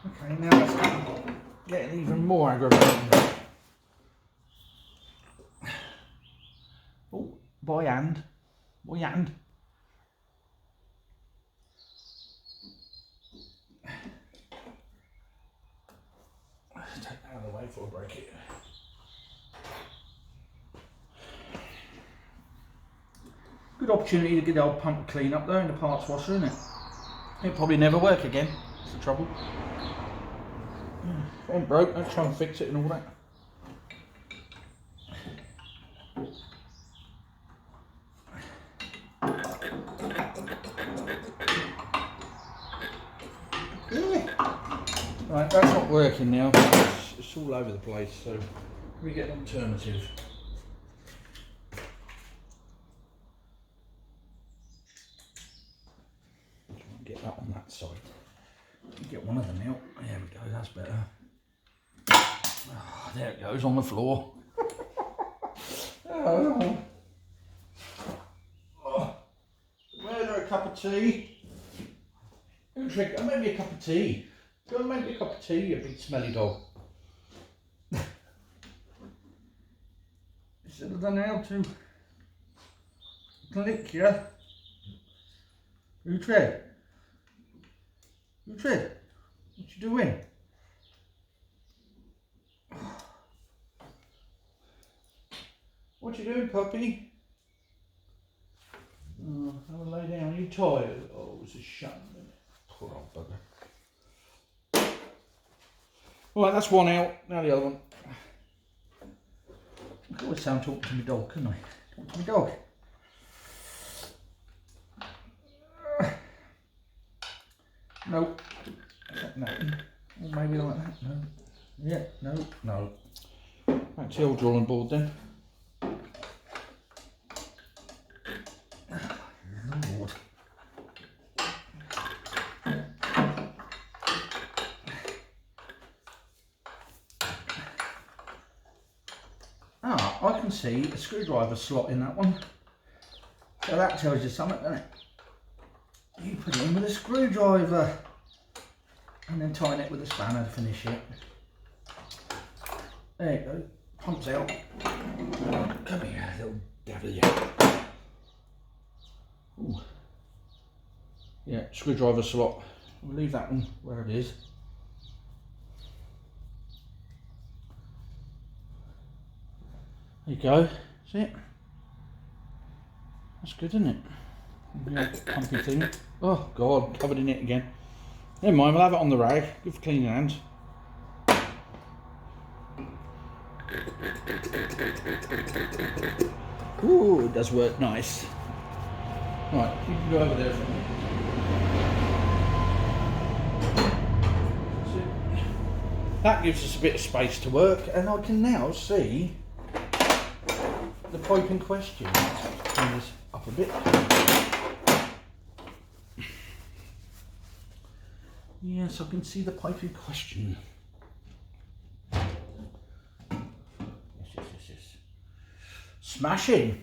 Okay, now let's get even more aggravating. Oh, by hand. By hand. Take that out of the way before I break it. Good opportunity to get the old pump clean up though in the parts washer, isn't it? It'll probably never work again. That's the trouble. If it ain't broke, don't try and fix it and all that. Right, that's not working now. It's all over the place, so we get an alternative. Get that on that side. Get one of them out. There we go, that's better. Oh, there it goes on the floor. Oh. Oh. Where's there a cup of tea? Who drink? Make me a cup of tea. Go and make me a cup of tea, you big smelly dog. You should have done how to click you. Who tread? Who tread? What you doing? What you doing, puppy? Oh, have a lay down. Are you tired? Oh, it's a shame. Poor old bugger. Right, that's one out. Now the other one. I can always sound talking to my dog, couldn't I? Talk to my dog. No. No. Or maybe like that. No. Yeah. No. No. Back to the old drawing board then. Lord. Ah, I can see a screwdriver slot in that one. So that tells you something, doesn't it? You put it in with a screwdriver and then tighten it with a spanner to finish it. There you go, pumps out. Come here, little devil, yeah. Ooh. Yeah, screwdriver slot. We'll leave that one where it is. There you go, see it? That's good, isn't it? Yeah, pumpy thing. Oh God, covered in it again. Never mind, we'll have it on the rag. Good for cleaning hands. Ooh, it does work nice. Right, you can go over there for me. That gives us a bit of space to work, and I can now see the pipe in question. Let's turn this up a bit. Yes, I can see the pipe in question. Yes. Smashing!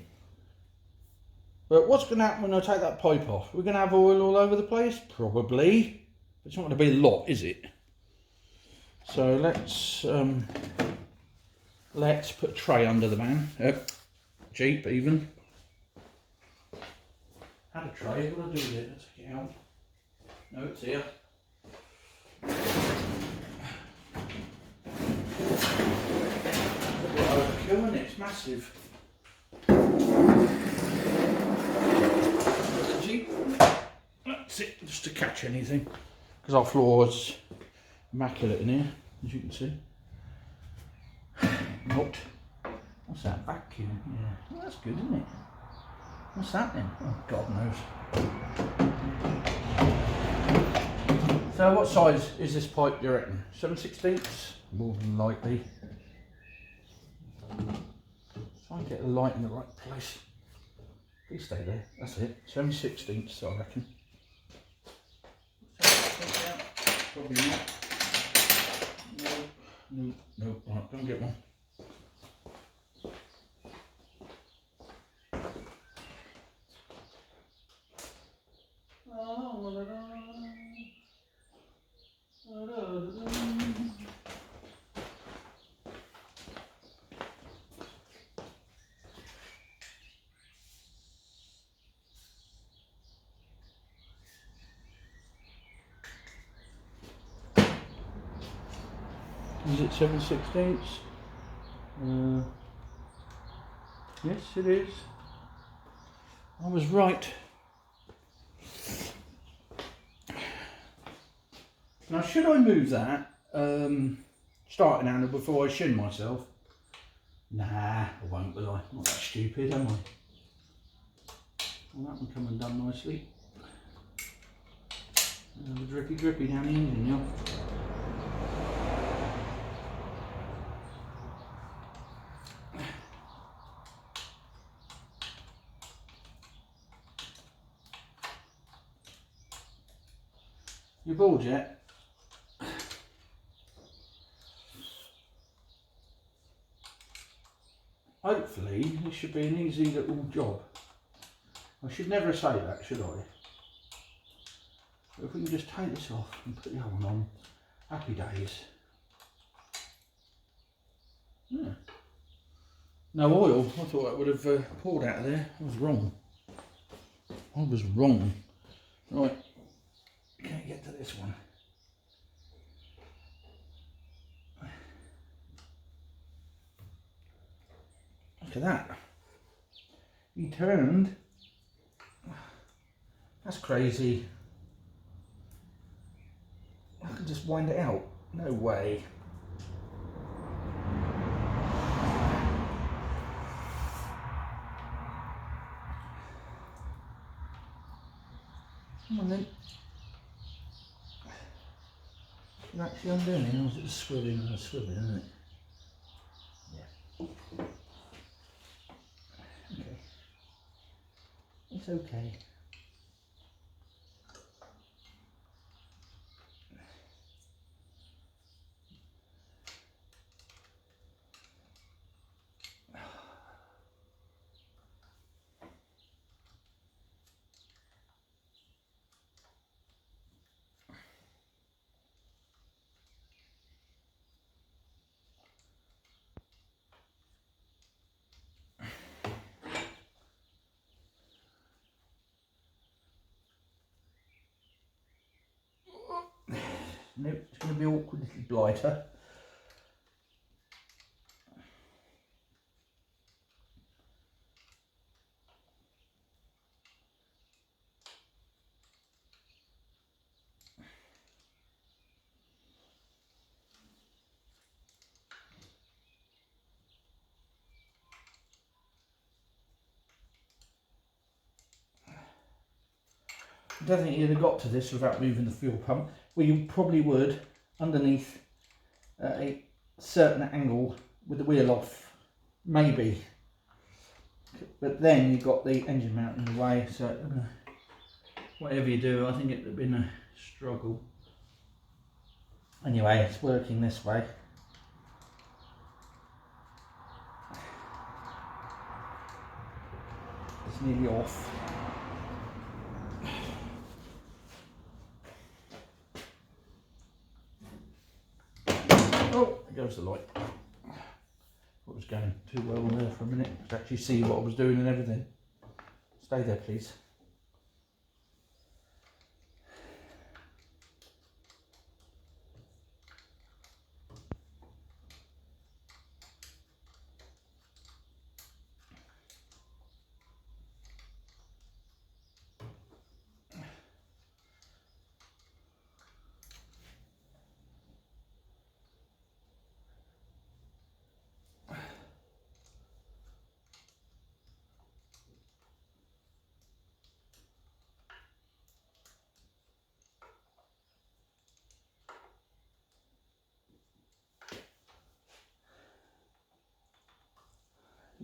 But what's going to happen when I take that pipe off? We're going to have oil all over the place? Probably. It's not going to be a lot, is it? So let's put a tray under the van. Jeep even. Had a tray, what do I do with it? Let's take it out. No, it's here. Overkill, and it's massive. Jeep. That's it, just to catch anything. Because our floor is immaculate in here, as you can see. Not. What's that? Vacuum? Yeah. Well, that's good, isn't it? What's that then? Oh, God knows. So what size is this pipe, you reckon? 7/16? More than likely. Try and get the light in the right place. Please stay there. That's it. 7/16, I reckon. Probably not. No. Right, go and get one. Is it 7/16? Yes, it is. I was right. Now, should I move that starting handle before I shin myself? Nah, I won't, will I? Not that stupid, am I? Well, that one come undone nicely. The drippy down the engine, yeah. You bored yet? Hopefully, this should be an easy little job. I should never say that, should I? But if we can just take this off and put the other one on, happy days. Yeah. No oil. I thought that would have poured out of there. I was wrong. Right. Can't get to this one. Look at that. He turned. That's crazy. I can just wind it out. No way. Come on then. Can you actually undo it, or is it swiveling and swiveling, isn't it? Yeah. Okay. It's okay. Nope, it's going to be awkward little blighter. I don't think you'd have got to this without moving the fuel pump. Well, you probably would underneath a certain angle with the wheel off, maybe. But then you've got the engine mount in the way, so whatever you do, I think it would have been a struggle. Anyway, it's working this way. It's nearly off. Oh, there goes the light. It was going too well there for a minute to actually see what I was doing and everything. Stay there, please.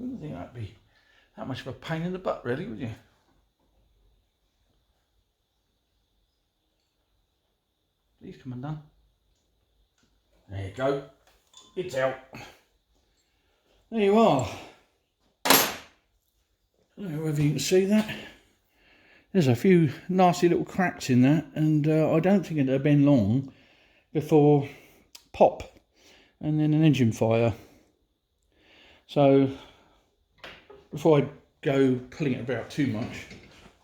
You wouldn't think that'd be that much of a pain in the butt, really, would you? Please come undone. There you go. It's out. There you are. I don't know whether you can see that. There's a few nasty little cracks in that, and I don't think it'll have been long before pop and then an engine fire. So before I go pulling it about too much,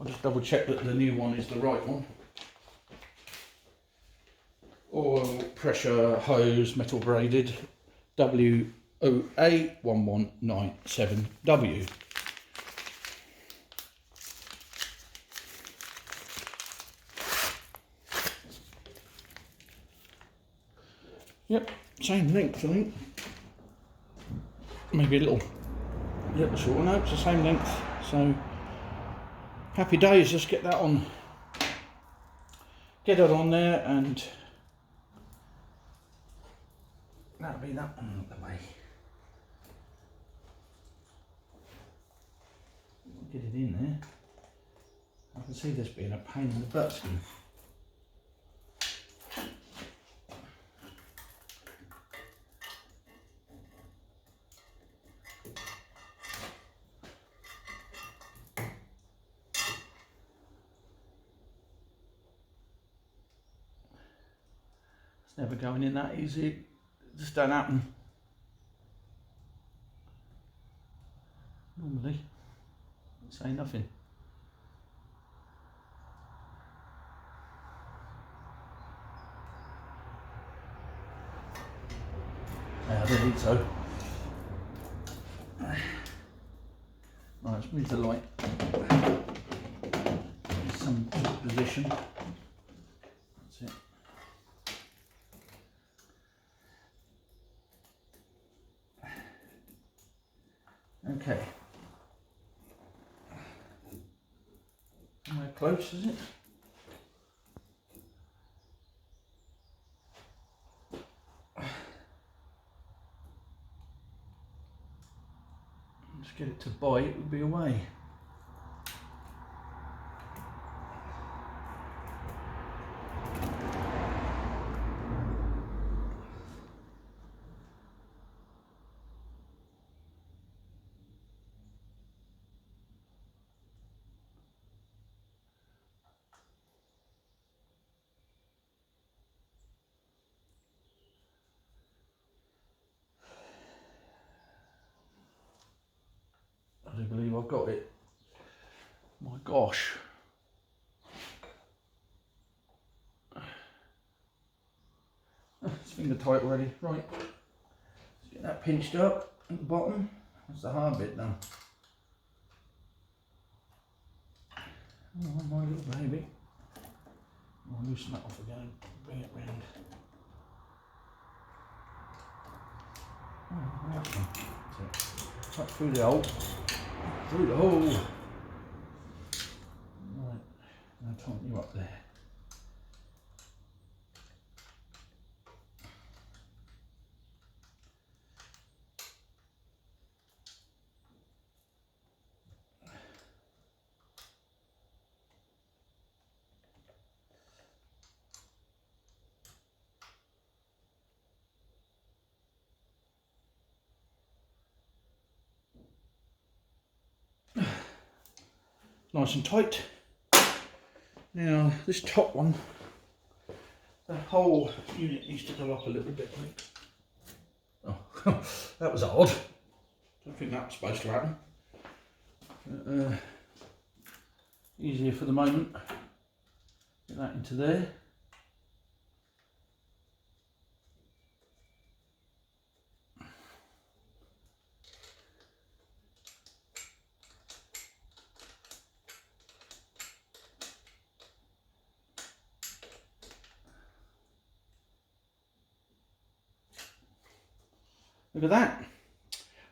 I'll just double check that the new one is the right one. Oil pressure hose, metal braided, WOA1197W. Yep, same length, I think. Maybe a little shorter. No, it's the same length. So happy days. Just get that on. Get it on there, and that'll be that one out the way. Get it in there. I can see this being a pain in the butt skin. It's never going in that easy. It just don't happen. Normally, say nothing. Yeah, I don't think so. Right, let's move the light in some sort of position. That's it. Okay. Somewhere close, is it? Just get it to bite, it would be away. I do believe I've got it. My gosh. It's finger tight already. Right. Let's get that pinched up at the bottom. That's the hard bit now. Oh, my little baby. I'll loosen that off again and bring it round. Oh, that's it. Right through the hole. Through the hole. Right, now tighten you up there. Nice and tight. Now this top one, the whole unit needs to go up a little bit. Oh, that was odd. Don't think that was supposed to happen. Easier for the moment. Get that into there. Look at that.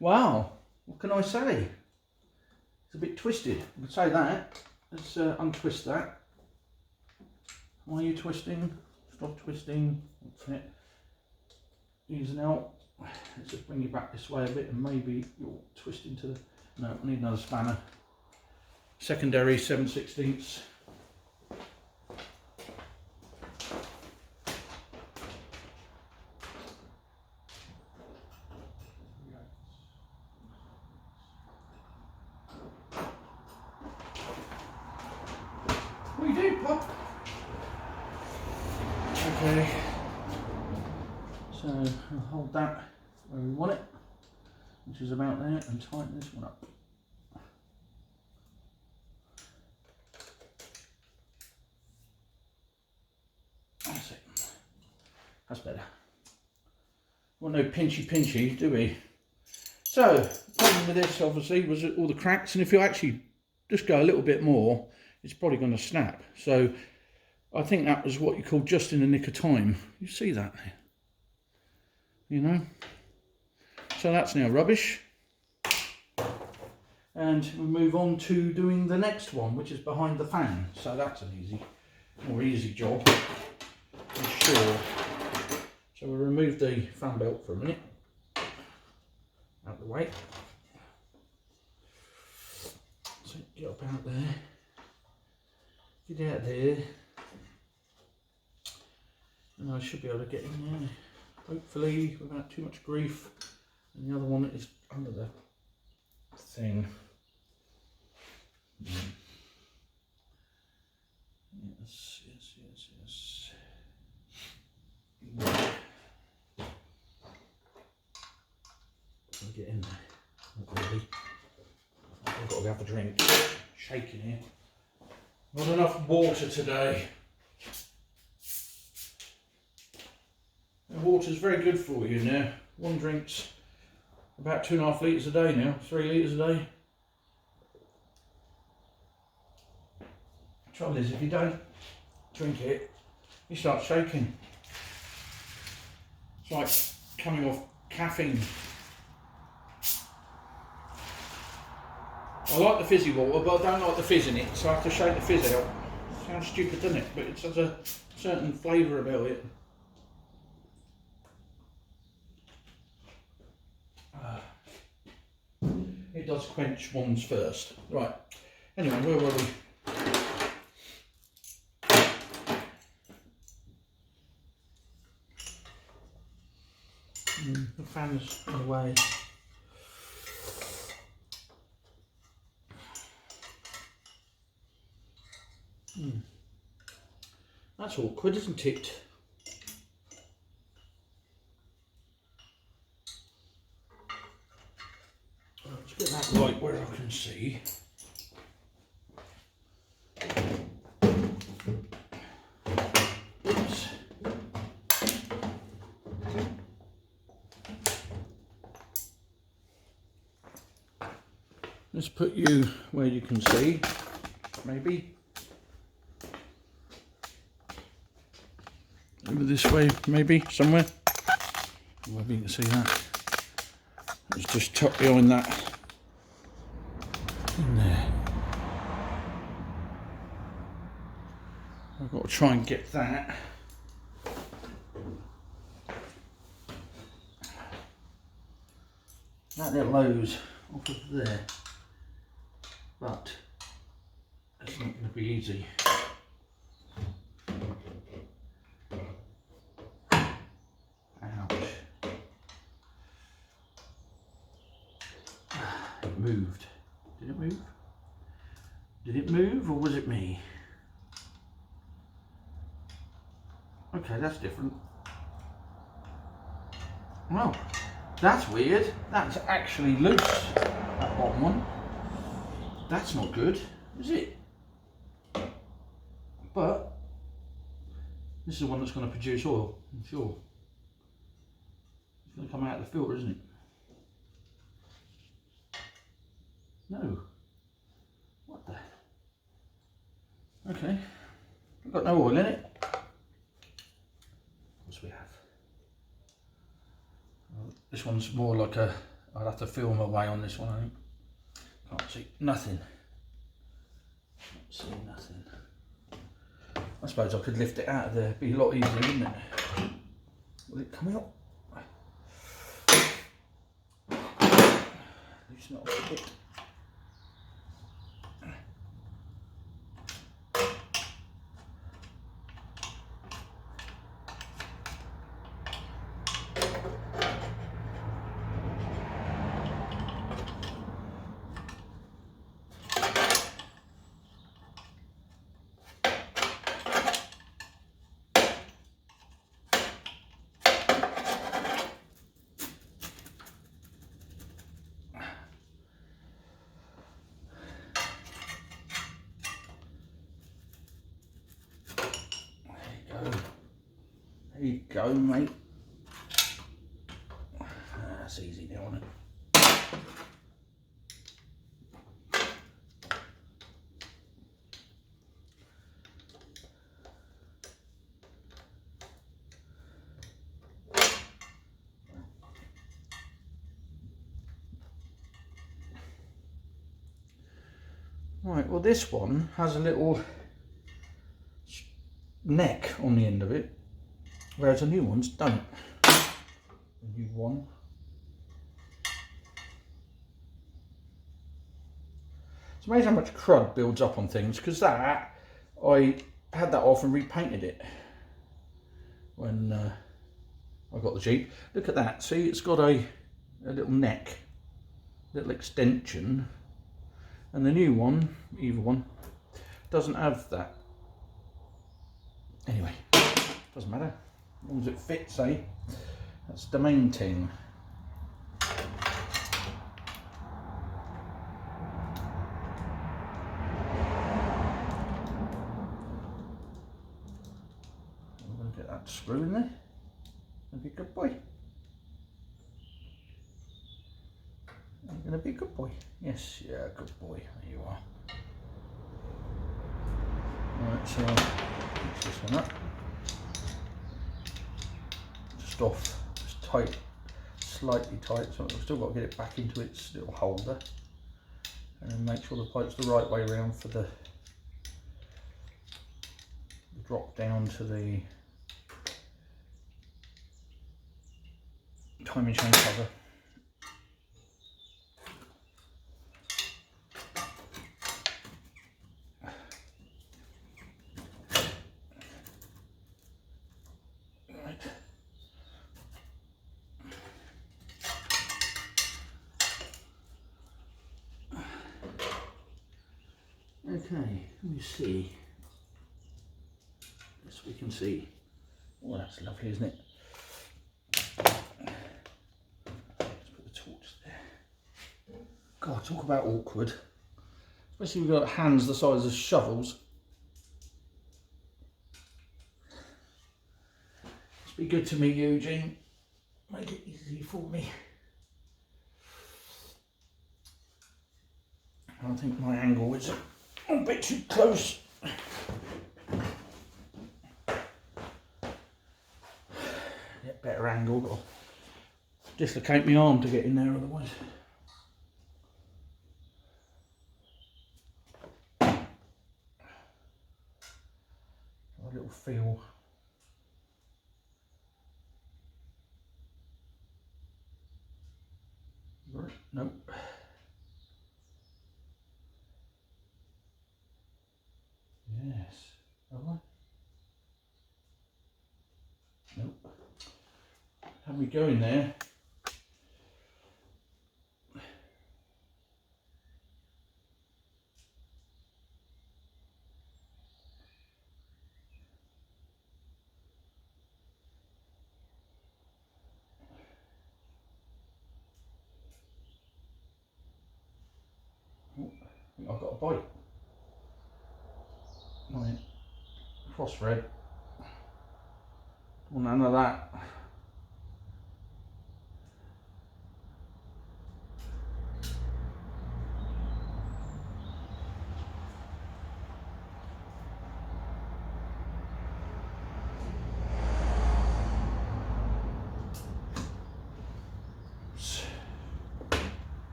Wow, what can I say? It's a bit twisted. I could say that. Let's untwist that. Why are you twisting? Stop twisting. That's it. Easing out. let's just bring you back this way a bit and maybe you'll twist into the, no, I need another spanner. Secondary 7/16. What do you do, Pop? Okay, so I'll hold that where we want it, which is about there, and tighten this one up. That's it. That's better. Want no pinchy, do we? So, the problem with this obviously was all the cracks, and if you actually just go a little bit more, it's probably going to snap. So I think that was what you call just in the nick of time. You see that there? You know? So that's now rubbish. And we move on to doing the next one, which is behind the fan. So that's an more easy job, for sure. So we'll remove the fan belt for a minute. Out the way. So get up out there. Get out there. And I should be able to get in there, hopefully without too much grief. And the other one is under the thing. Yes. I'll get in there. Not really. I've got to have a drink. Shaking here. Not enough water today. Water's very good for you now. One drink's about 2.5 litres a day now, 3 litres a day. The trouble is, if you don't drink it, you start shaking. It's like coming off caffeine. I like the fizzy water, but I don't like the fizz in it, so I have to shake the fizz out. Sounds stupid, doesn't it? But it has a certain flavour about it. It does quench one's thirst. Right. Anyway, where were we? The fan's in the way. That's awkward, isn't it? Let's get that right where I can see. Oops. Let's put you where you can see, maybe. Over this way, maybe, somewhere. Maybe you can see that. Let's just tuck behind that. In there. I've got to try and get that. That little hose off of there. But it's not going to be easy. Moved. Did it move? Did it move or was it me? Okay, that's different. Well, that's weird. That's actually loose, that bottom one. That's not good, is it? But this is the one that's going to produce oil, I'm sure. It's going to come out of the filter, isn't it? No. What the? Okay. We've got no oil in it. Of course we have. Well, this one's more like a, I'd have to feel my way on this one, I think. Can't see nothing. Can't see nothing. I suppose I could lift it out of there. It'd be a lot easier, wouldn't it? Will it come out? loosen it off a bit. There you go, mate. That's easy now, isn't it? Right, well this one has a little neck on the end of it, whereas the new ones don't. The new one. It's amazing how much crud builds up on things, because that, I had that off and repainted it when I got the Jeep. Look at that, see, it's got a little neck, little extension, and the new one, either one, doesn't have that. Anyway, doesn't matter, as long as it fits, eh? That's the main thing. I'm going to get that screw in there and be a good boy. I'm going to be a good boy. Yes, yeah, good boy. There you are. Right, so fix this one up. Just off, just tight, slightly tight, so we've still got to get it back into its little holder. And then make sure the pipe's the right way around for the drop down to the timing chain cover. Okay, let me see. Yes, we can see. Oh, that's lovely, isn't it? Let's put the torch there. God, talk about awkward. Especially if we've got hands the size of shovels. Must be good to me, Eugene. Make it easy for me. I think my angle is a bit too close. Get better angle, got to dislocate my arm to get in there otherwise. A little feel. Right, nope. Yes. Have I? Nope. Have we go in there? Oh, I think I've got a bite. Right. Cross thread. Well, none of that.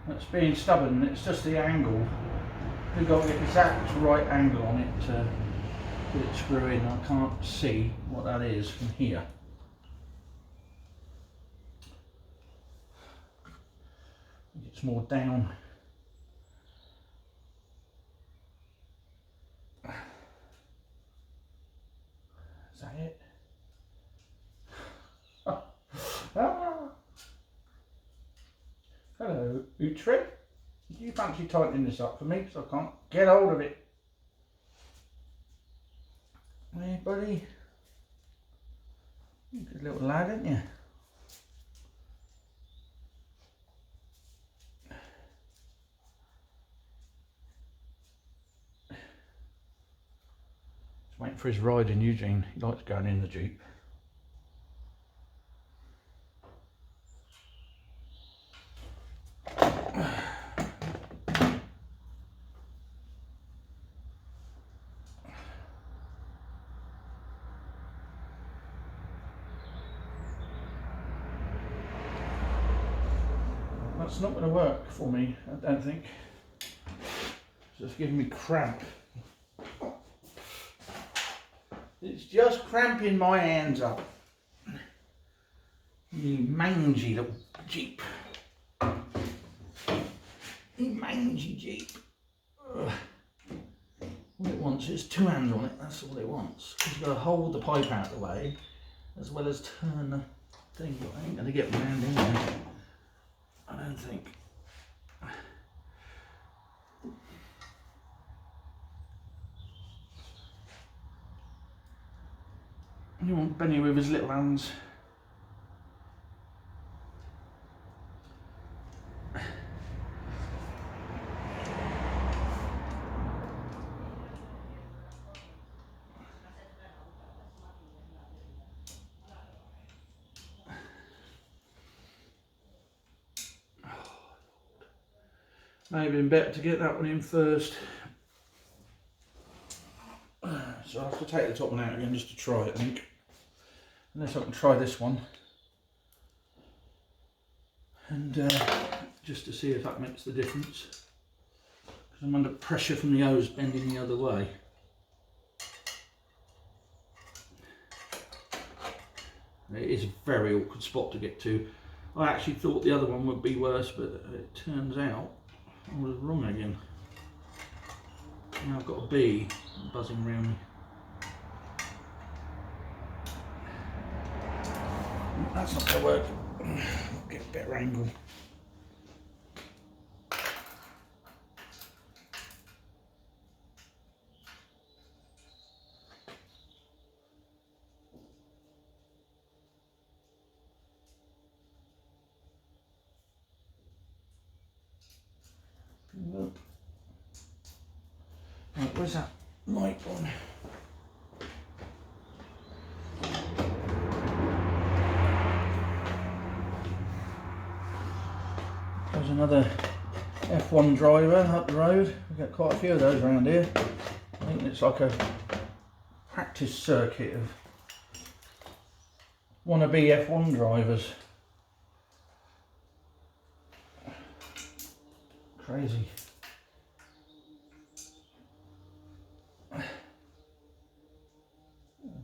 That's being stubborn, it's just the angle. We've got to get the exact right angle on it to get it screw in. I can't see what that is from here. it's more down. Is that it? Ah. Hello, Utri. Do you fancy tightening this up for me, because I can't get hold of it? Hey, buddy. You're a good little lad, aren't you? Just waiting for his ride in Eugene. He likes going in the Jeep. That's not going to work for me, I don't think. It's just giving me cramp. It's just cramping my hands up. You mangy little Jeep. You mangy Jeep. Ugh. All it wants is two hands on it, that's all it wants. Because you've got to hold the pipe out of the way, as well as turn the thing. But I ain't going to get round in there. I don't think. You want Benny with his little hands. Maybe been better to get that one in first. So I'll have to take the top one out again just to try it, I think. Unless I can try this one. And just to see if that makes the difference. Because I'm under pressure from the hose bending the other way. It is a very awkward spot to get to. I actually thought the other one would be worse, but it turns out I was wrong again. Now I've got a bee buzzing around me. That's not going to work. I'll get a better angle. Right, where's that light on? There's another F1 driver up the road. We've got quite a few of those around here. I think it's like a practice circuit of wannabe F1 drivers. Crazy.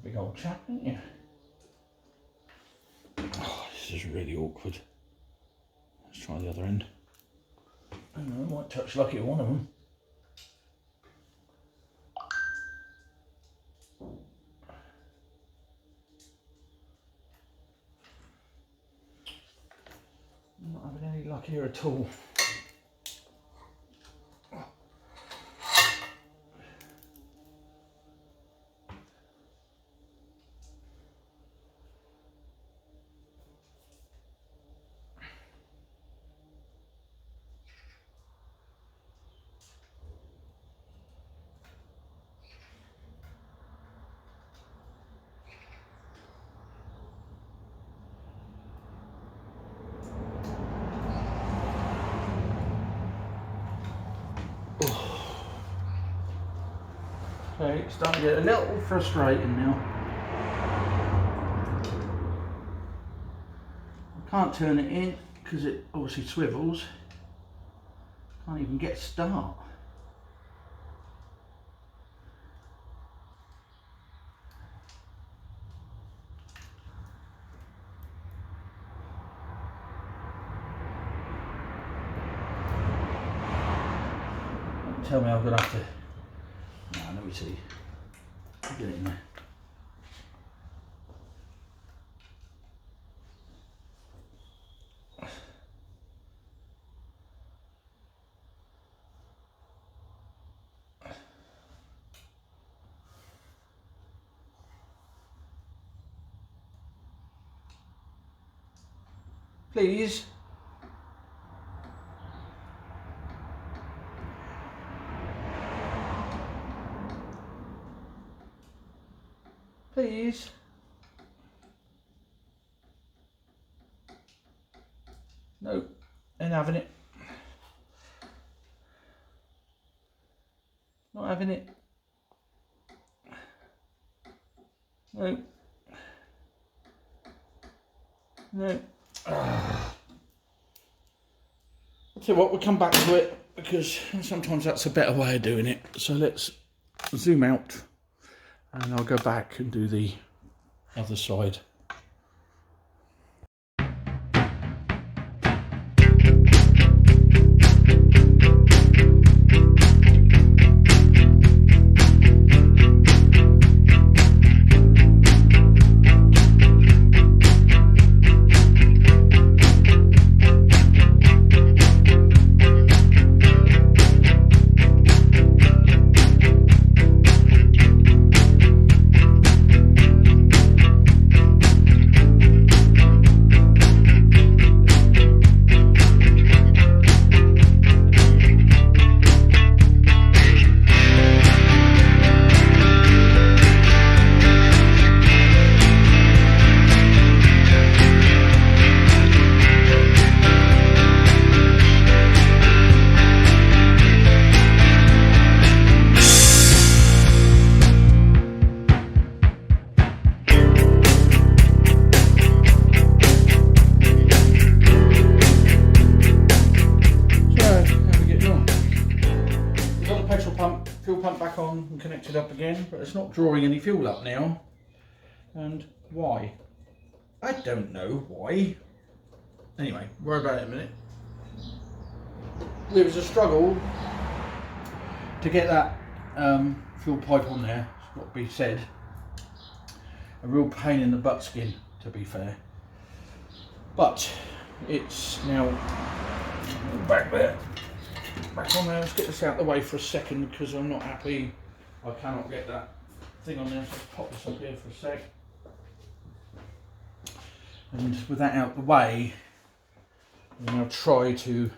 Big old chap, isn't you? Oh, this is really awkward. Let's try the other end. I don't know, I might touch lucky at one of them. I'm not having any luck here at all. Okay, it's starting to get a little frustrating now. I can't turn it in because it obviously swivels. Can't even get start. tell me I'm going to have to... No, let me see. Get it in there. Please. Please. No, ain't having it. Not having it. No. No. I'll tell you what, we'll come back to it because sometimes that's a better way of doing it. So let's zoom out and I'll go back and do the other side. Fuel pump back on and connected up again, but it's not drawing any fuel up now. And why? I don't know why. Anyway, worry about it in a minute. There was a struggle to get that fuel pipe on there, it's got to be said. A real pain in the butt skin, to be fair. But it's now back there. Back on there. Let's get this out of the way for a second because I'm not happy. I cannot get that thing on there. So let's pop this up here for a sec. And with that out of the way, I'm going to try to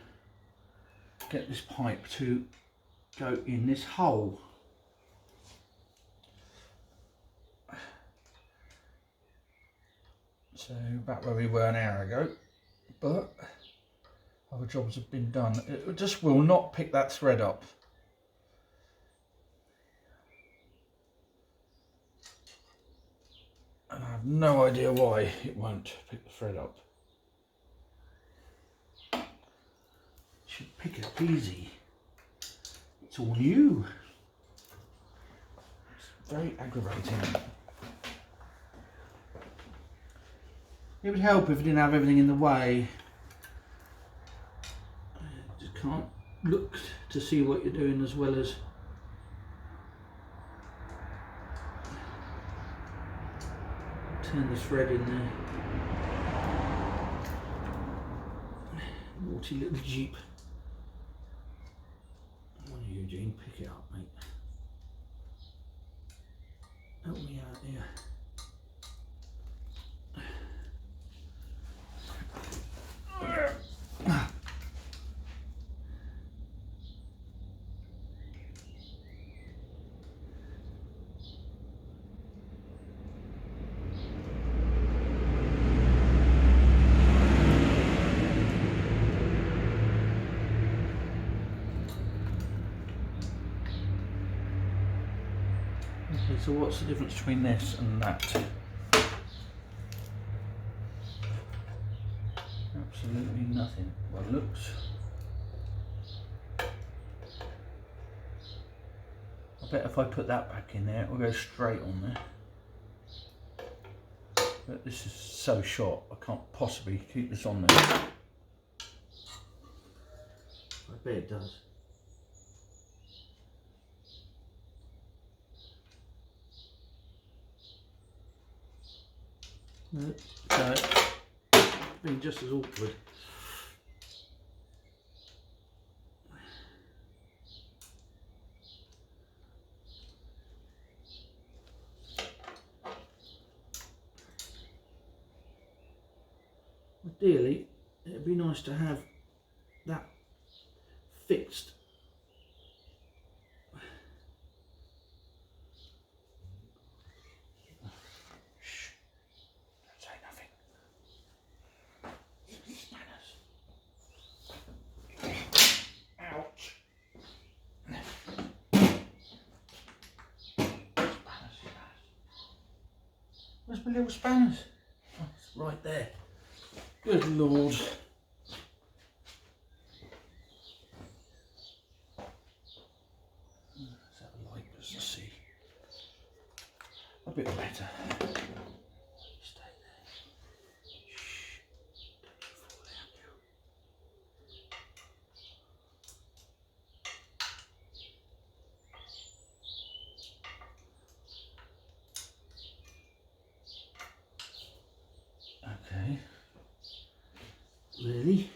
get this pipe to go in this hole. So back where we were an hour ago, but other jobs have been done. It just will not pick that thread up. And I have no idea why it won't pick the thread up. It should pick it up easy. It's all new. It's very aggravating. It would help if it didn't have everything in the way. Can't look to see what you're doing as well as turn the thread in there. Naughty little Jeep. Come on, Eugene, pick it up, mate. Help me out here. Okay, so what's the difference between this and that? Absolutely nothing. Well, it looks. I bet if I put that back in there, it will go straight on there. But this is so short, I can't possibly keep this on there. I bet it does. So it's been just as awkward. Ideally, it'd be nice to have that fixed. Shh, don't say nothing. Spanners. Ouch. Spanners. Where's my little spanners? Oh, it's right there. Good Lord. Let's have a light just to see. A bit better. Stay there. Shh. Don't you fall out now. Okay. Really?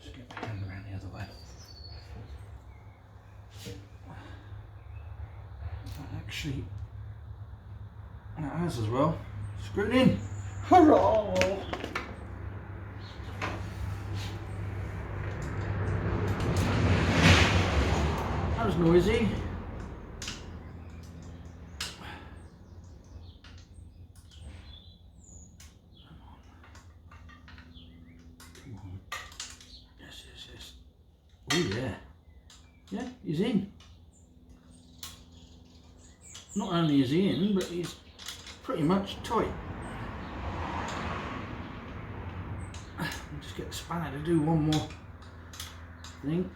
Just get my hand around the other way. Actually, that has as well. Screwed in. Hurrah! That was noisy. Come on. Yes, yes, yes. Oh yeah. Yeah, he's in. Not only is he in, but he's pretty much tight. I'll just get the spanner to do one more thing.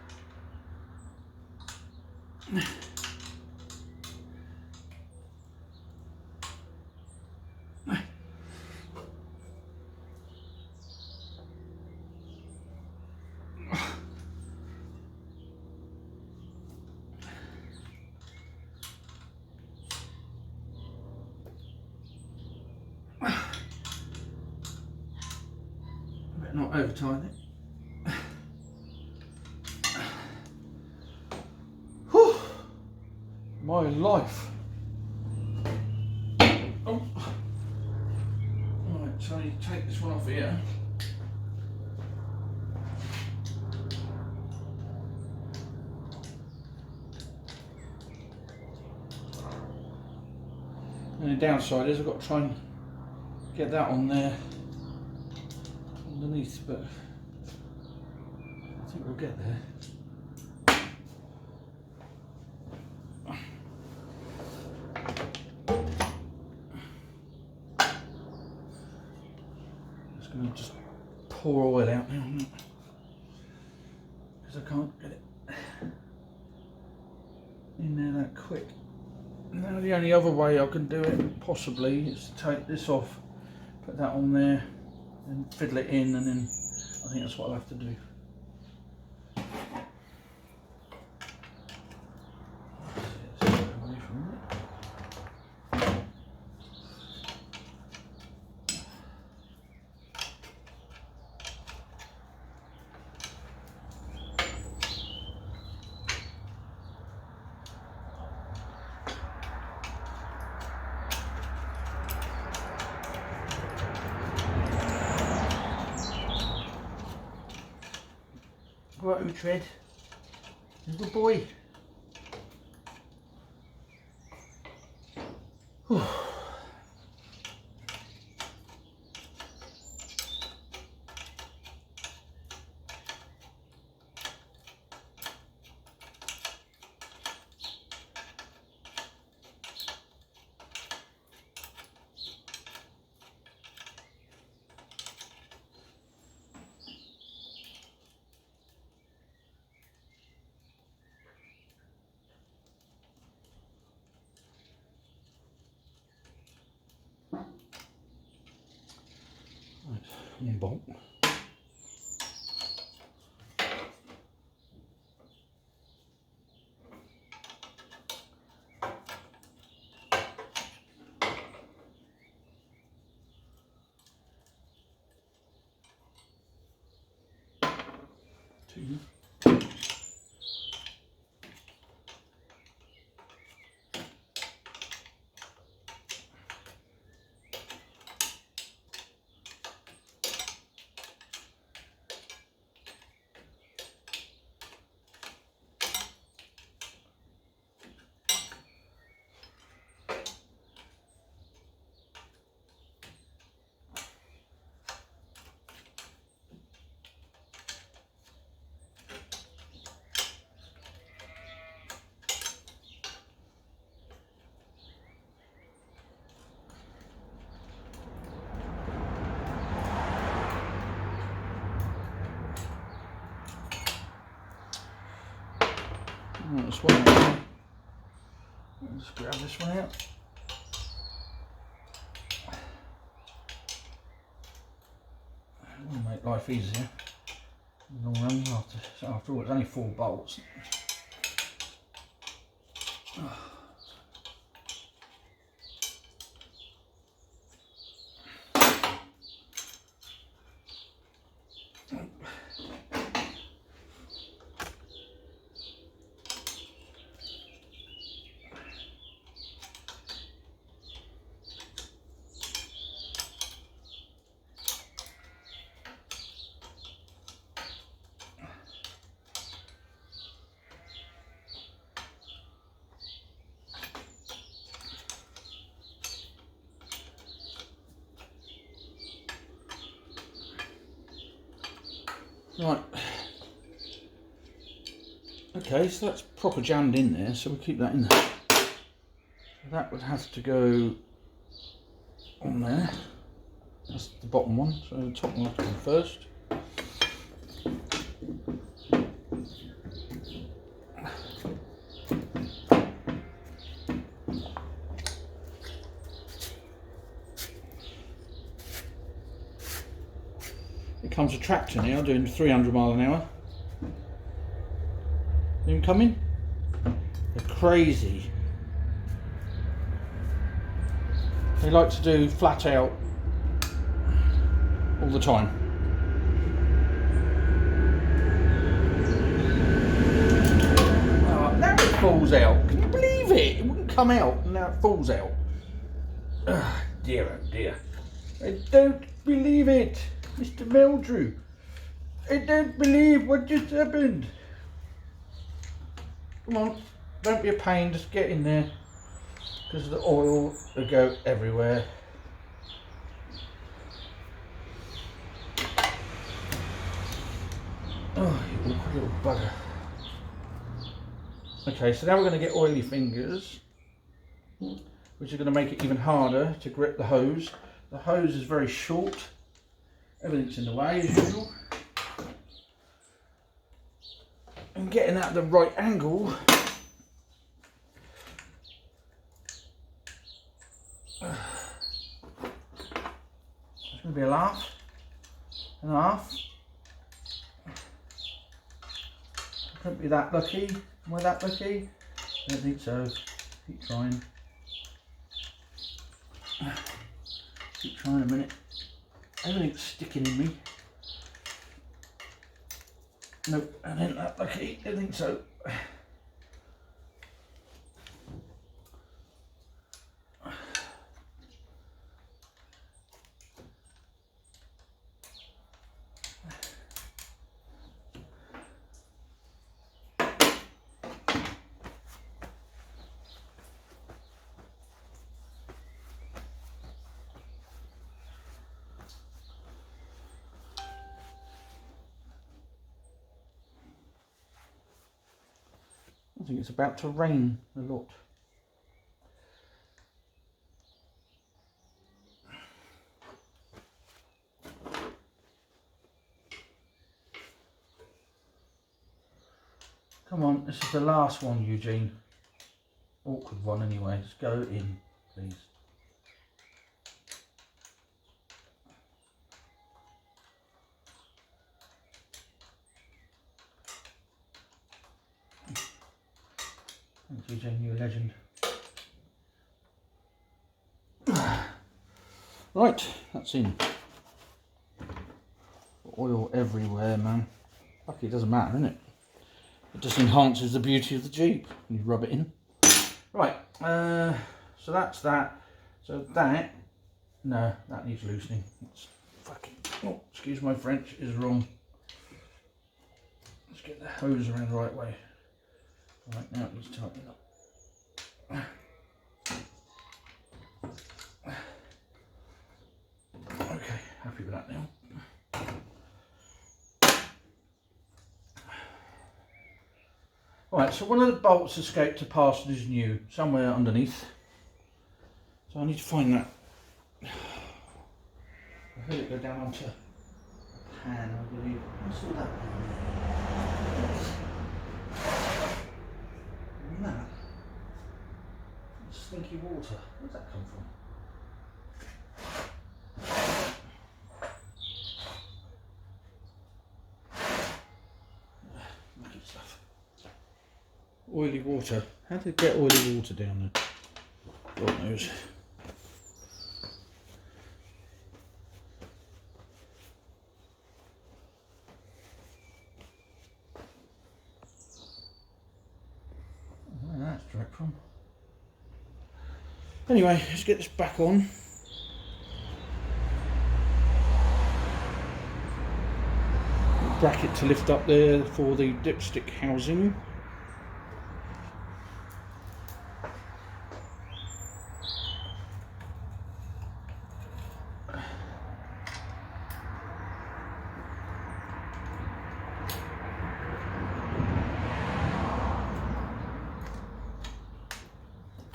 Better not over tighten it. Whew. My life. Oh. Right, so you take this one off here. And the downside is I've got to try and get that on there underneath, but I think we'll get there. Just going to just pour oil out now because I can't get it in there that quick. Now the only other way I can do it possibly is to take this off, put that on there and fiddle it in, and then I think that's what I'll have to do. Right, tread. Good boy. Whew. One bolt. Two. This one out. Let's grab this one out. It'll make life easier in the long run. After all, it's only 4 bolts. Right, okay, so that's proper jammed in there, so we'll keep that in there. So that would have to go on there. That's the bottom one, so the top one will have to come first. It comes a tractor now doing 300 miles an hour. Them coming? They're crazy. They like to do flat out all the time. Oh, now it falls out. Can you believe it? It wouldn't come out and now it falls out. Oh, dear, oh dear. I don't believe it. Mr. Meldrew, I don't believe what just happened. Come on, don't be a pain, just get in there, because the oil will go everywhere. Oh, you awkward little bugger. Okay, so now we're going to get oily fingers, which are going to make it even harder to grip the hose. The hose is very short. Everything's in the way as usual. And getting that at the right angle. It's going to be a laugh. And a half. Can't be that lucky. Am I that lucky? I don't think so. Keep trying. Keep trying a minute. Everything's sticking in me. Nope, I ain't that lucky. I think so. I think it's about to rain a lot. Come on, this is the last one, Eugene. Awkward one anyway. Just go in, please. Jen, you legend. Right, that's in. Oil everywhere, man. Lucky it doesn't matter, innit? It just enhances the beauty of the Jeep when you rub it in. Right, so that's that. So that, no, that needs loosening. It's fucking, oh, excuse my French, is wrong. Let's get the hose around the right way. Right, now it needs tightening up. Okay, happy with that now. Right, so one of the bolts escaped to passengers new, somewhere underneath. So I need to find that. I heard it go down onto a pan, I believe. What's all that? And that? Stinky water. Where's that come from? Lucky stuff. Oily water. How did it get oily water down there? God knows. Where that's direct from. Anyway, let's get this back on. Bracket to lift up there for the dipstick housing.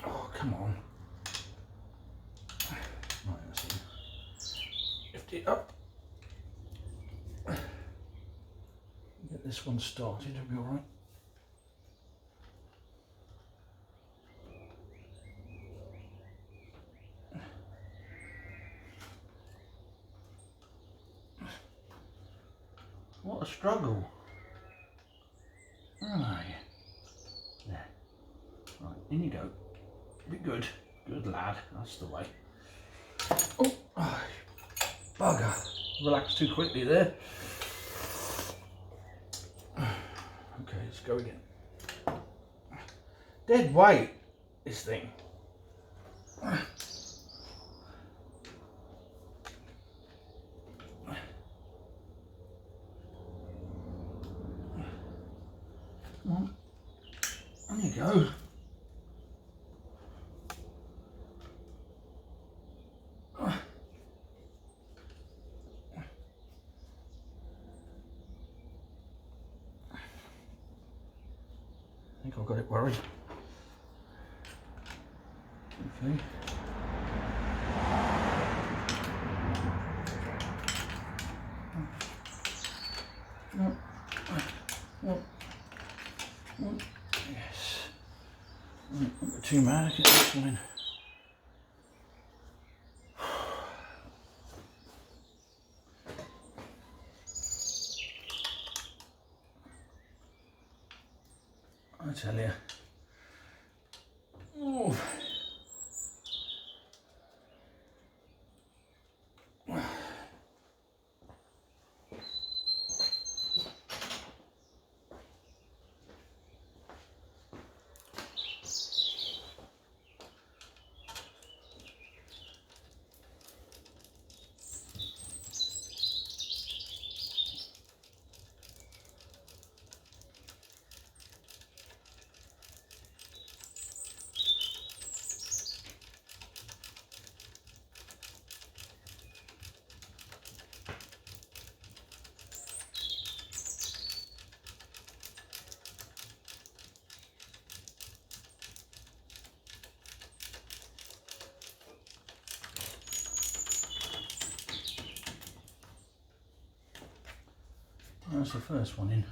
Oh, come on. Right, let's see. Lift it up. Get this one started, it'll be alright. What a struggle. Right. There. Right, in you go. Be good. Good lad. That's the way. Oh, bugger. Relaxed too quickly there. Okay, let's go again. Dead weight, this thing. Come on. There you go. I think I've got it worried. Okay. No. No. No. Yes. Right, not got too mad. Get this one in. I tell you. Oh. That's the first one in.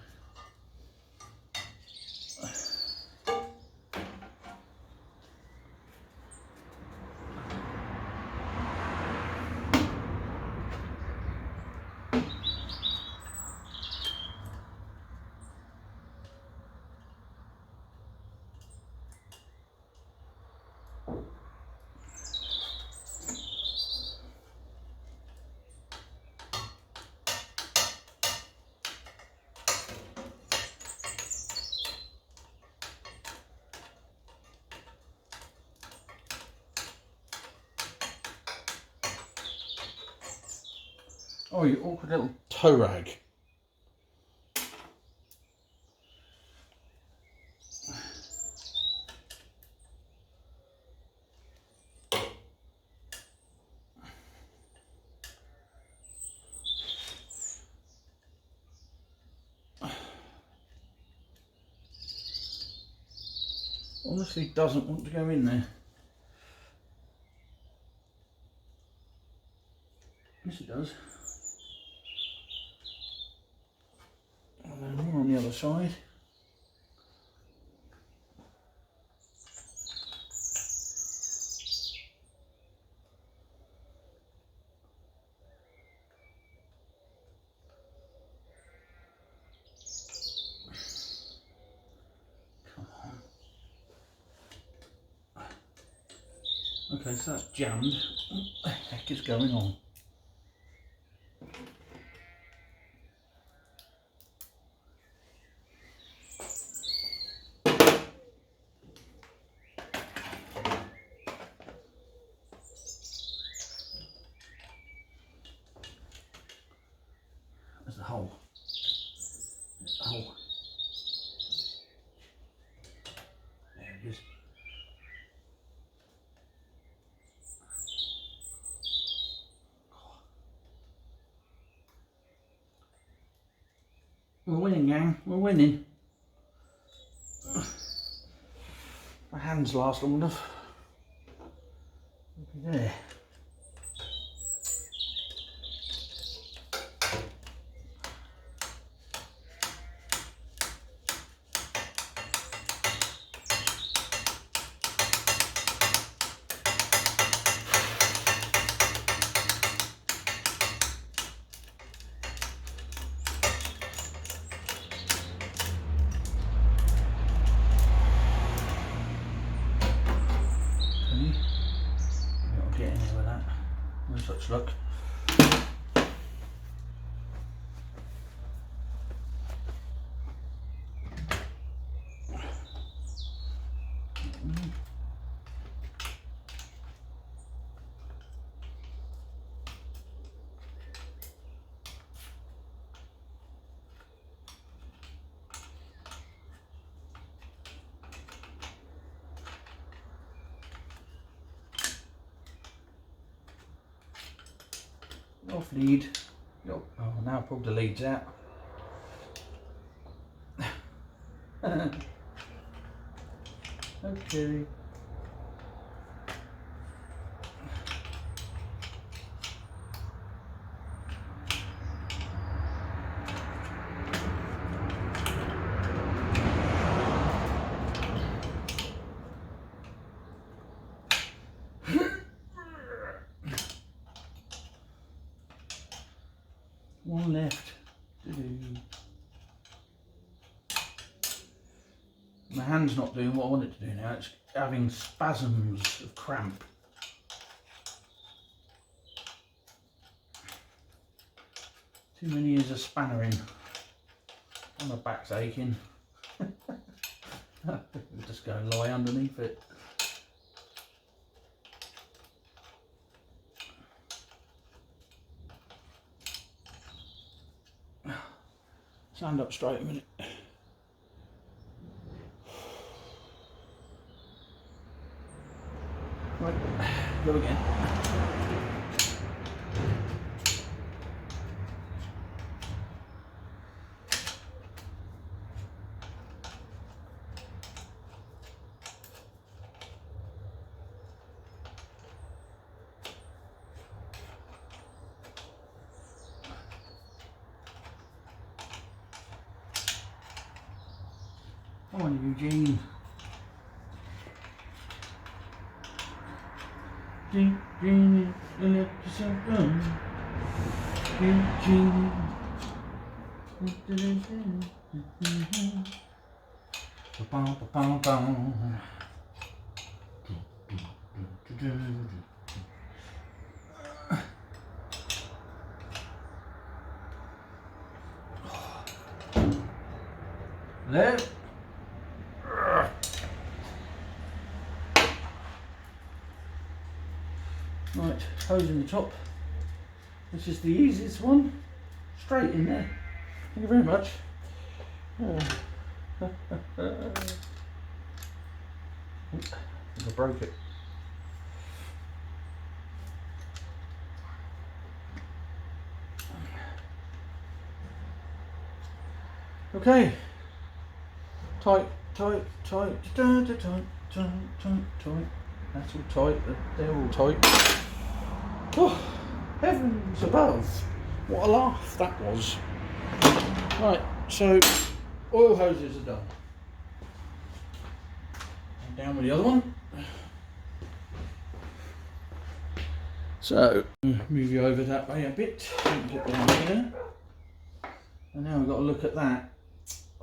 Oh, you awkward little toe rag. Honestly doesn't want to go in there. Yes, it does. And then more on the other side. Come on. Okay, so that's jammed. What the heck is going on? There's the hole. There's the hole. There it is. We're winning, gang. We're winning. My hands last long enough. Look at there. Not get anywhere with that. No such luck. Off lead. Oh, now I pulled the leads out. Okay. One left. My hand's not doing what I want it to do now. It's having spasms of cramp. Too many years of spannering. And my back's aching. Just go and lie underneath it. Stand up straight a minute. Right, go again. Come on, Eugene. Eugene, let yourself go. Eugene. There. Right, hose in the top, This is the easiest one. Straight in there. Thank you very much. I broke it. Okay. Tight, tight, tight, tight, tight, tight, tight, tight. That's all tight. They're all tight. Oh, heavens above! What a laugh that was. Right, so oil hoses are done. And down with the other one. So move you over that way a bit. Put it down here. And now we've got to look at that.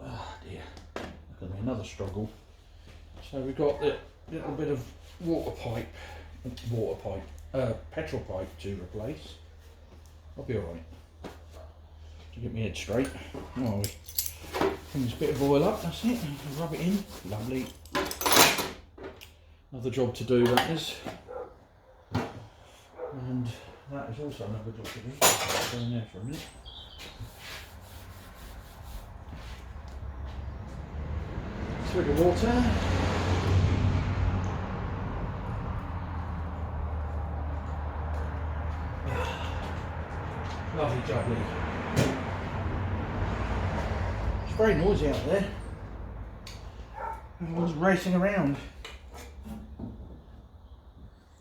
Oh dear, that's going to be another struggle. So we've got the little bit of petrol pipe to replace. I'll be alright. To get my head straight. Oh, bring this bit of oil up, that's it. Rub it in. Lovely. Another job to do, that is. And that is also another job to do. Go in there for a minute. Swig of water. Lovely jubbly. It's very noisy out there. Everyone's racing around.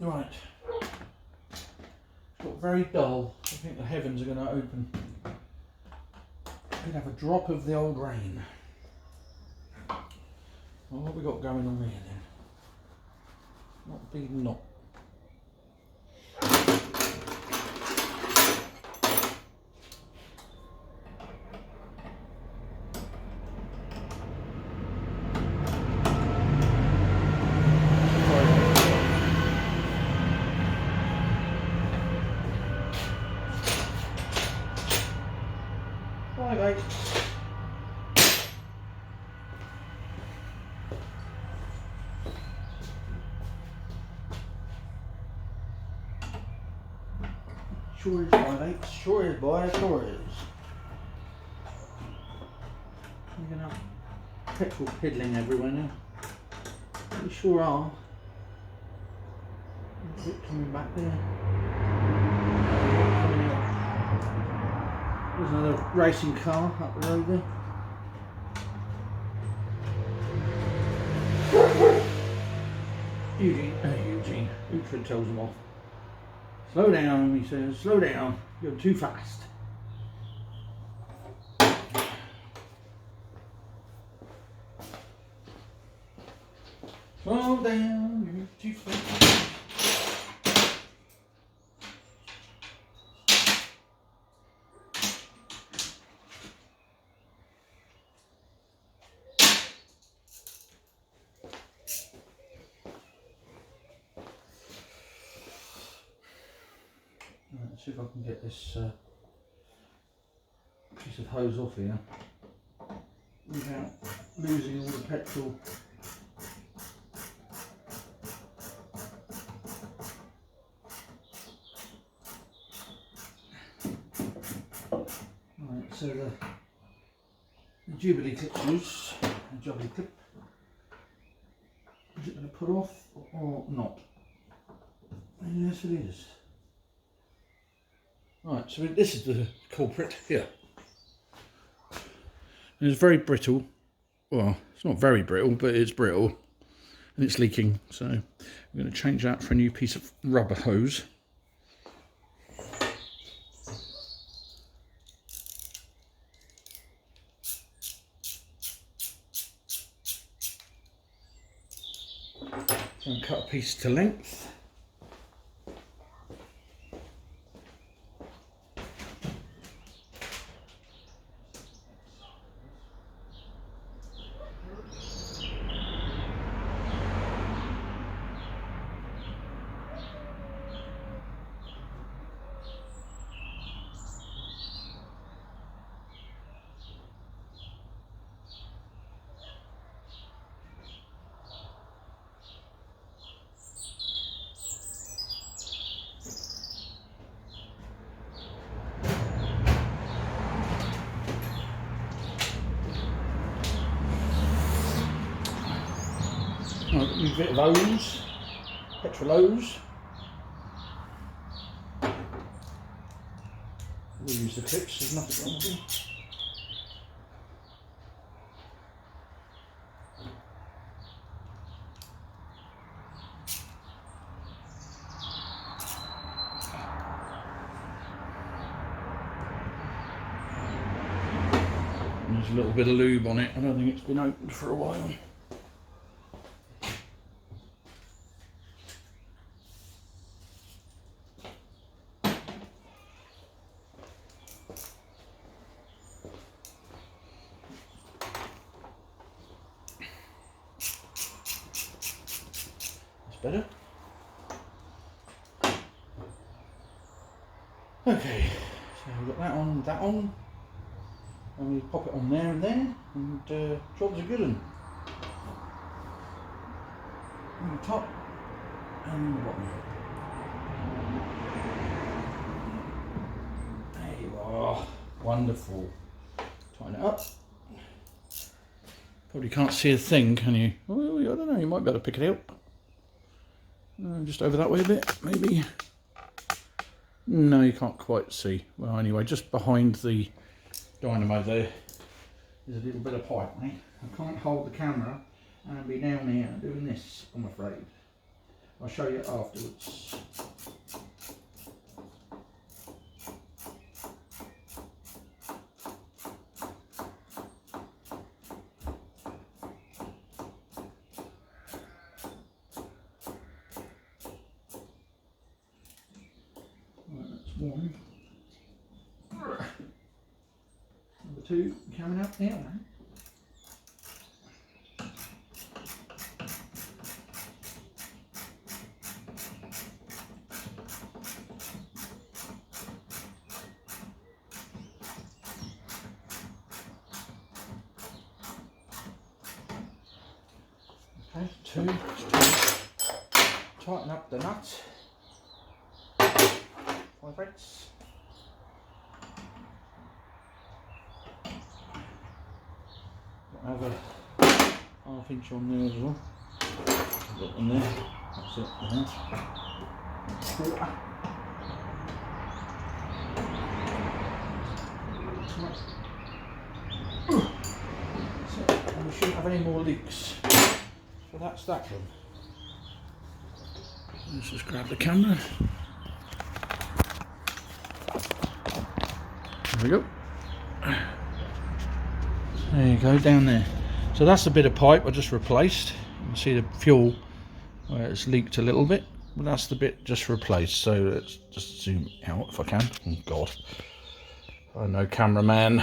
Right. It's got very dull. I think the heavens are going to open. We're going to have a drop of the old rain. Well, what have we got going on here then? Not be not. Bye, mate. Sure is, my mate. Sure is, boy. Sure is. You're gonna have petrol piddling everywhere now. You sure are. Is it coming back there? There's another racing car up the road there. Eugene. Uhtred tells him off. Slow down, he says. Slow down. You're too fast. Slow down. You're too fast. Let's see if I can get this piece of hose off here without losing all the petrol. Right, so the Jubilee clip's loose, the Jubilee clip. Is it going to put off or not? Yes, it is. Right, so this is the culprit here. And it's very brittle. Well, it's not very brittle, but it's brittle. And it's leaking. So I'm going to change that for a new piece of rubber hose. So I'm going to cut a piece to length. bit of hose, petrol hose. We'll use the clips, there's nothing wrong with them. There's a little bit of lube on it. I don't think it's been opened for a while. That's better. Okay, so we've got that on. And we pop it on there and there, and jobs are good. On the top and the bottom. There you are. Wonderful. Tighten it up. Probably can't see a thing, can you? Well, I don't know, you might be able to pick it out. Just over that way a bit, maybe. No, you can't quite see. Well, anyway, just behind the dynamo there is a little bit of pipe, mate. I can't hold the camera and be down here doing this, I'm afraid. I'll show you afterwards. Right, that's one. Number two coming up now, man. Okay, two. Tighten up the nut. 5/8. Have a half-inch on there as well. Put it in there. That's it. Quarter. That's it. And we shouldn't have any more leaks. So that's that one. Let's just grab the camera. There we go. There you go, down there. So that's a bit of pipe I just replaced. You can see the fuel where it's leaked a little bit, but that's the bit just replaced. So let's just zoom out if I can. Oh God, I'm no cameraman.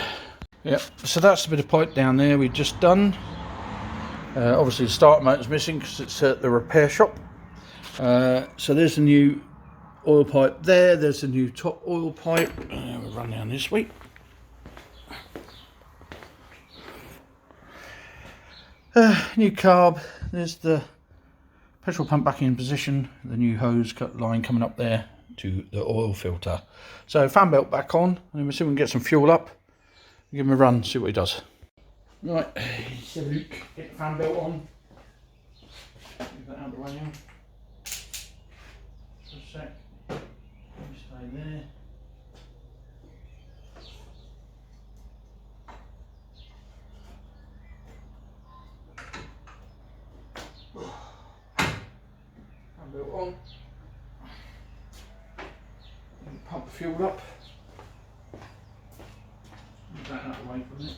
Yep, so that's a bit of pipe down there we've just done. Obviously the starter motor's missing because it's at the repair shop. So there's a new oil pipe there, there's a new top oil pipe. We'll run down this way. New carb, there's the petrol pump back in position, the new hose cut line coming up there to the oil filter. So fan belt back on, and we'll see if we can get some fuel up. Give him a run, see what he does. Right, so Luke, get the fan belt on. Move that out of the way now. Just a sec. Stay there. Fan belt on. Pump the fuel up. Move that out of the way for a minute.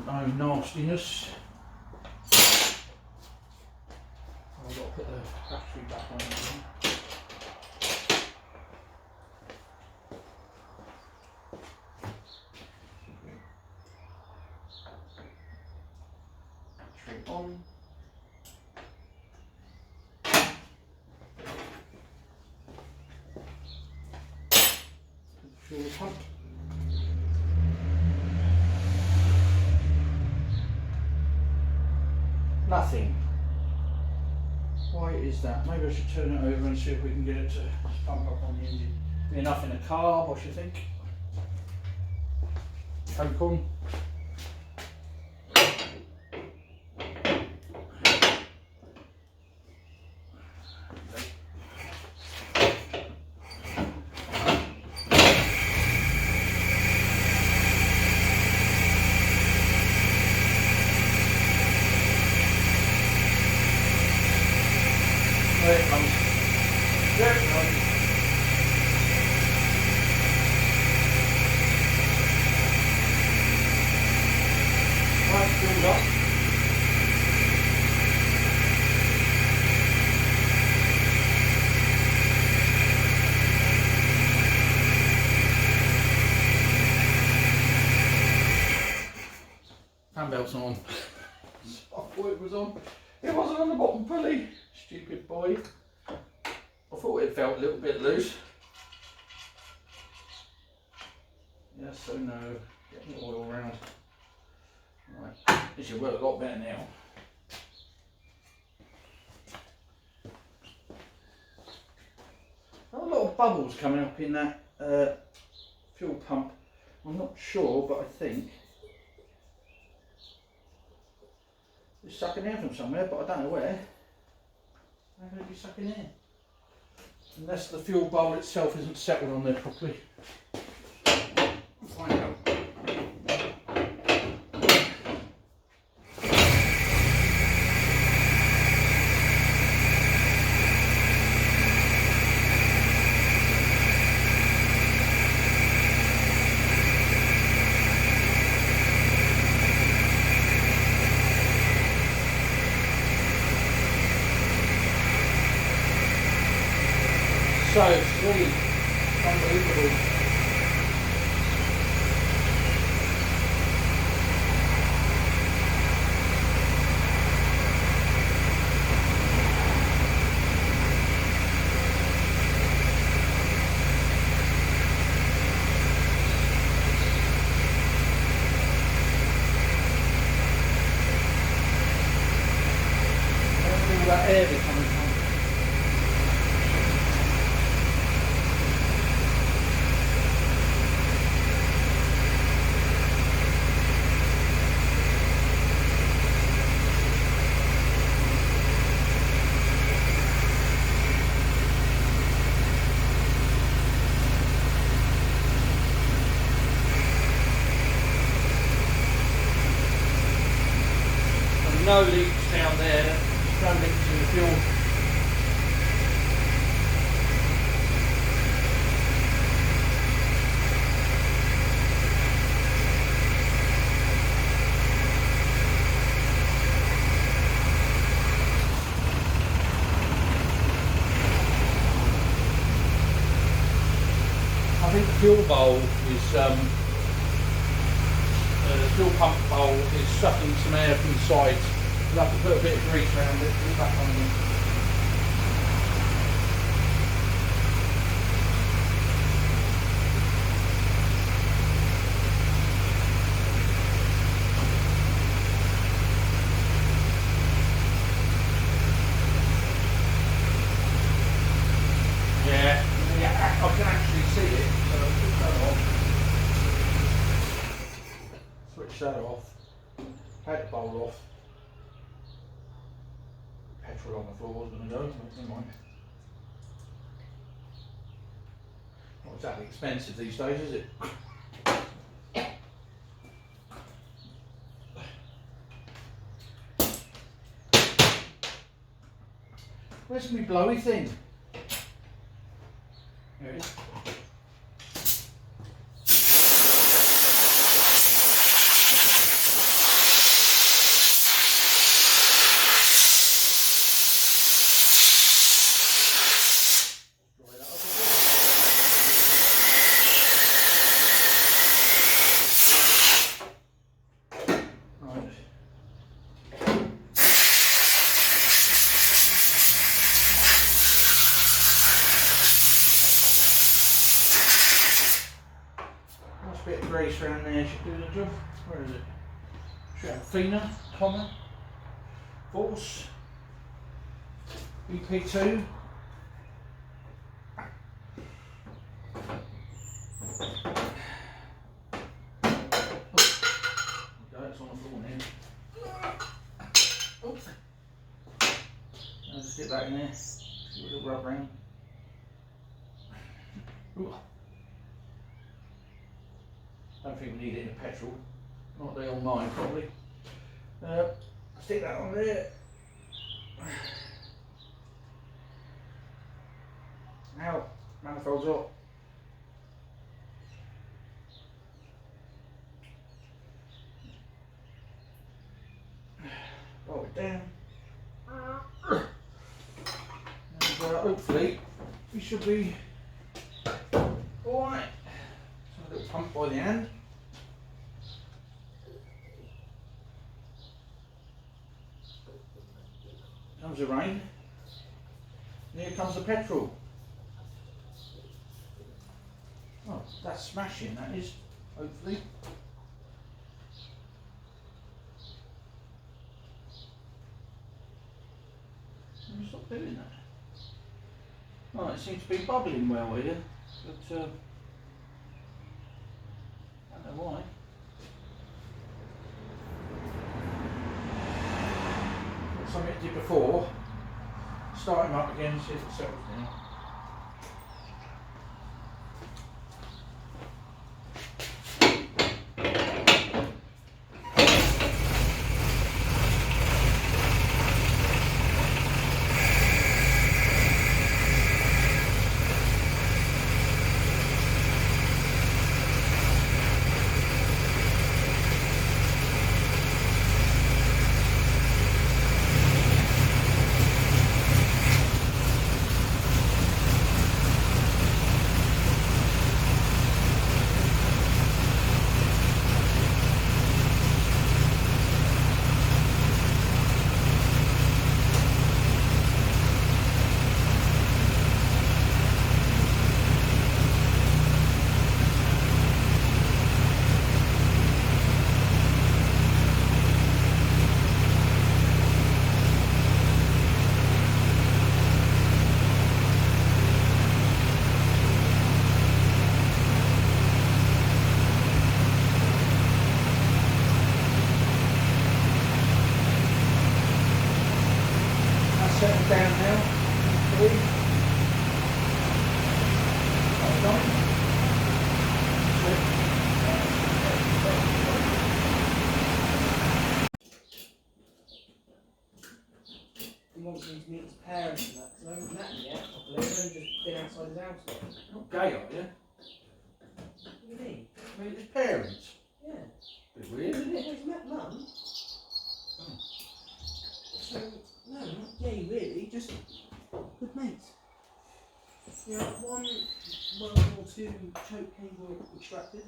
No nastiness. I've got to put the battery back on again. Battery on. Fuel pump. Nothing. Why is that? Maybe I should turn it over and see if we can get it to pump up on the engine. Enough in a carb, what do you think? Coke on. There it comes. There it comes. Right, filled up. Fan belt's on. I thought it was on. It wasn't on the bottom pulley. Stupid boy. I thought it felt a little bit loose. Yes, so no. Getting the oil around. Right, this should work a lot better now. A lot of bubbles coming up in that fuel pump. I'm not sure, but I think it's sucking air from somewhere, but I don't know where. How can it be sucking air? Unless the fuel bowl itself isn't settled on there properly. We'll find out. So sweet, unbelievable. All that air becoming from. No leaks down there, no leaks in the fuel. I think the fuel bowl is the fuel pump bowl is sucking some air from the sides. We'll have to put a bit of grease around it, put it back on again. Yeah, I can actually see it, so I'll switch that off. Switch that off. Take the bowl off. Petrol on the floor was going to go, but never mind. Not exactly expensive these days, is it? Where's my blowy thing? Here it is. Bit of grease around there should do the job. Where is it? Should have Fina, Common, Force, EP2. that in there. A little rub round. Ooh. Don't think we need it in a petrol. Not they on mine probably. Stick that on there. Now, manifold's up. Roll it down. And hopefully we should be alright. So a little pump by the hand. Comes the rain. And here comes the petrol. Oh, that's smashing, that is, hopefully. Let me stop doing that. Oh, it seems to be bubbling well here, but I don't know why. Got something I did before. Start him up again, see if it settles down. Settle down now, please. He wants me to meet his parents and that, because I haven't met them yet. I've only just been outside his house. Not gay, are you? What do you mean? I mean, his parents. Yeah. Bit weird, isn't it? He's met Mum. Oh. So, no, not gay really, just good mates. You know, one World War II choke cable extracted.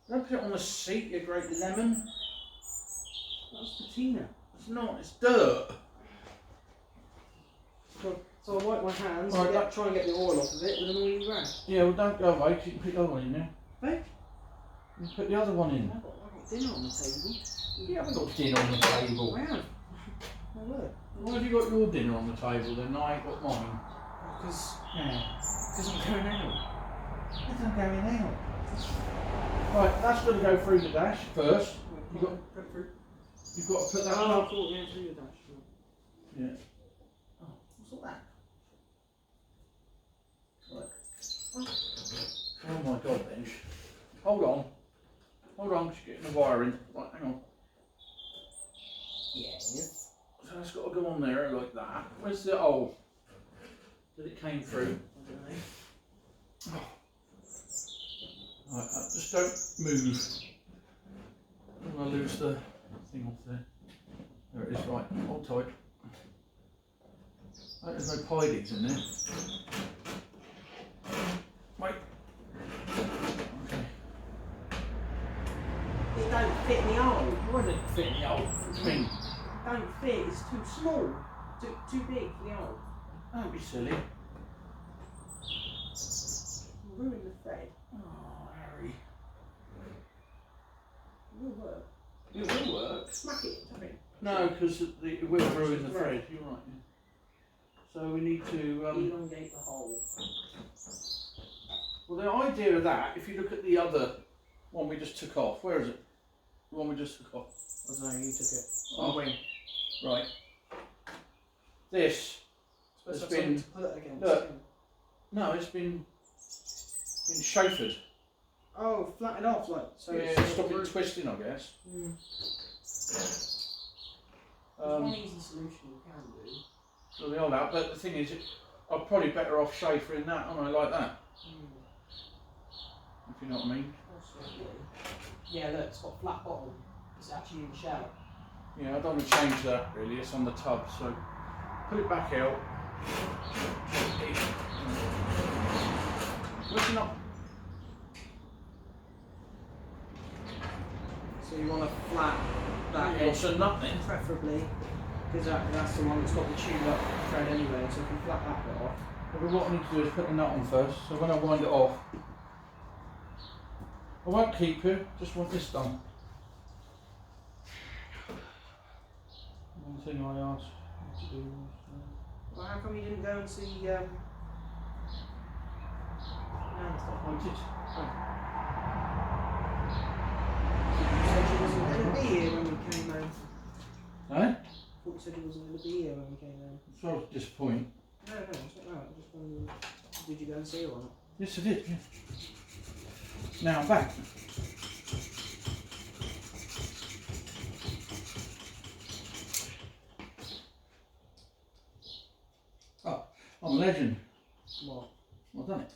Don't put it on the seat, you great lemon. That was patina. It's not, it's dirt. So I wipe my hands Right, to try and get the oil off of it with an oily rag. Yeah, well don't go away, 'cause you can put the other one in there. Hey? You can put the other one in. I've got dinner on the table. You haven't got dinner on the table. I have. My word. Why have you got your dinner on the table then? I ain't got mine. Because Yeah. I'm going out. Because I'm going out. Right, that's got to go through the dash first. You've got to put that Oh, I up. thought we had to do the dash. Yeah. Oh, what's all that? Right. Oh my god, Benj. Hold on. Hold on, because you're getting the wire in. Right, hang on. Yes. So that's got to go on there like that. Where's the hole that it came through? I don't know. Oh. Right, just don't move. I don't want to lose the thing off there. There it is, right, hold tight. Oh, there's no pidies in there. Wait. Okay. It don't fit in the hole. Why did it fit in the hole? What do you mean? Don't fit, it's too small. Too big for the hole. Don't be silly. Ruin the thread. Oh, Harry. It will work. It will work. Smack it, I think. No, because it will ruin the thread. You're right. Yeah. So we need to. Elongate the hole. Well, the idea of that, if you look at the other one we just took off, where is it? The one we just took off. I don't know, you took it. Oh, wing. Right. This Supposed It's to have been- something to put it against. look. No, it's been chauffeured. Oh, flattened off, like so. Yeah, it's stop through. it twisting, I guess. There's one easy solution you can do. So the old out, but the thing is, I'm probably better off chauffeuring that, aren't I, like that? If you know what I mean. Possibly. Yeah, look, it's got a flat bottom. It's actually in the shell. Yeah, I don't want to change that really, it's on the tub, so put it back out. Where's it not? So you want to flat that Yeah, edge, so nothing. preferably, because that's the one that's got the tube up thread anyway. So if you flat that bit off. But what I need to do is put the nut on first, so when I wind it off, I won't keep it, just want this done. One thing I asked you to do was... Well, how come you didn't go and see? No, I did. You said you wasn't going to be here when we came home. Eh? I thought you said you wasn't going to be here when we came home. So I was disappointed. No, it's not right. I just wondered, did you go and see her or not? Yes, I did, yeah. Now I'm back. Oh, I'm a legend. What? I've done it.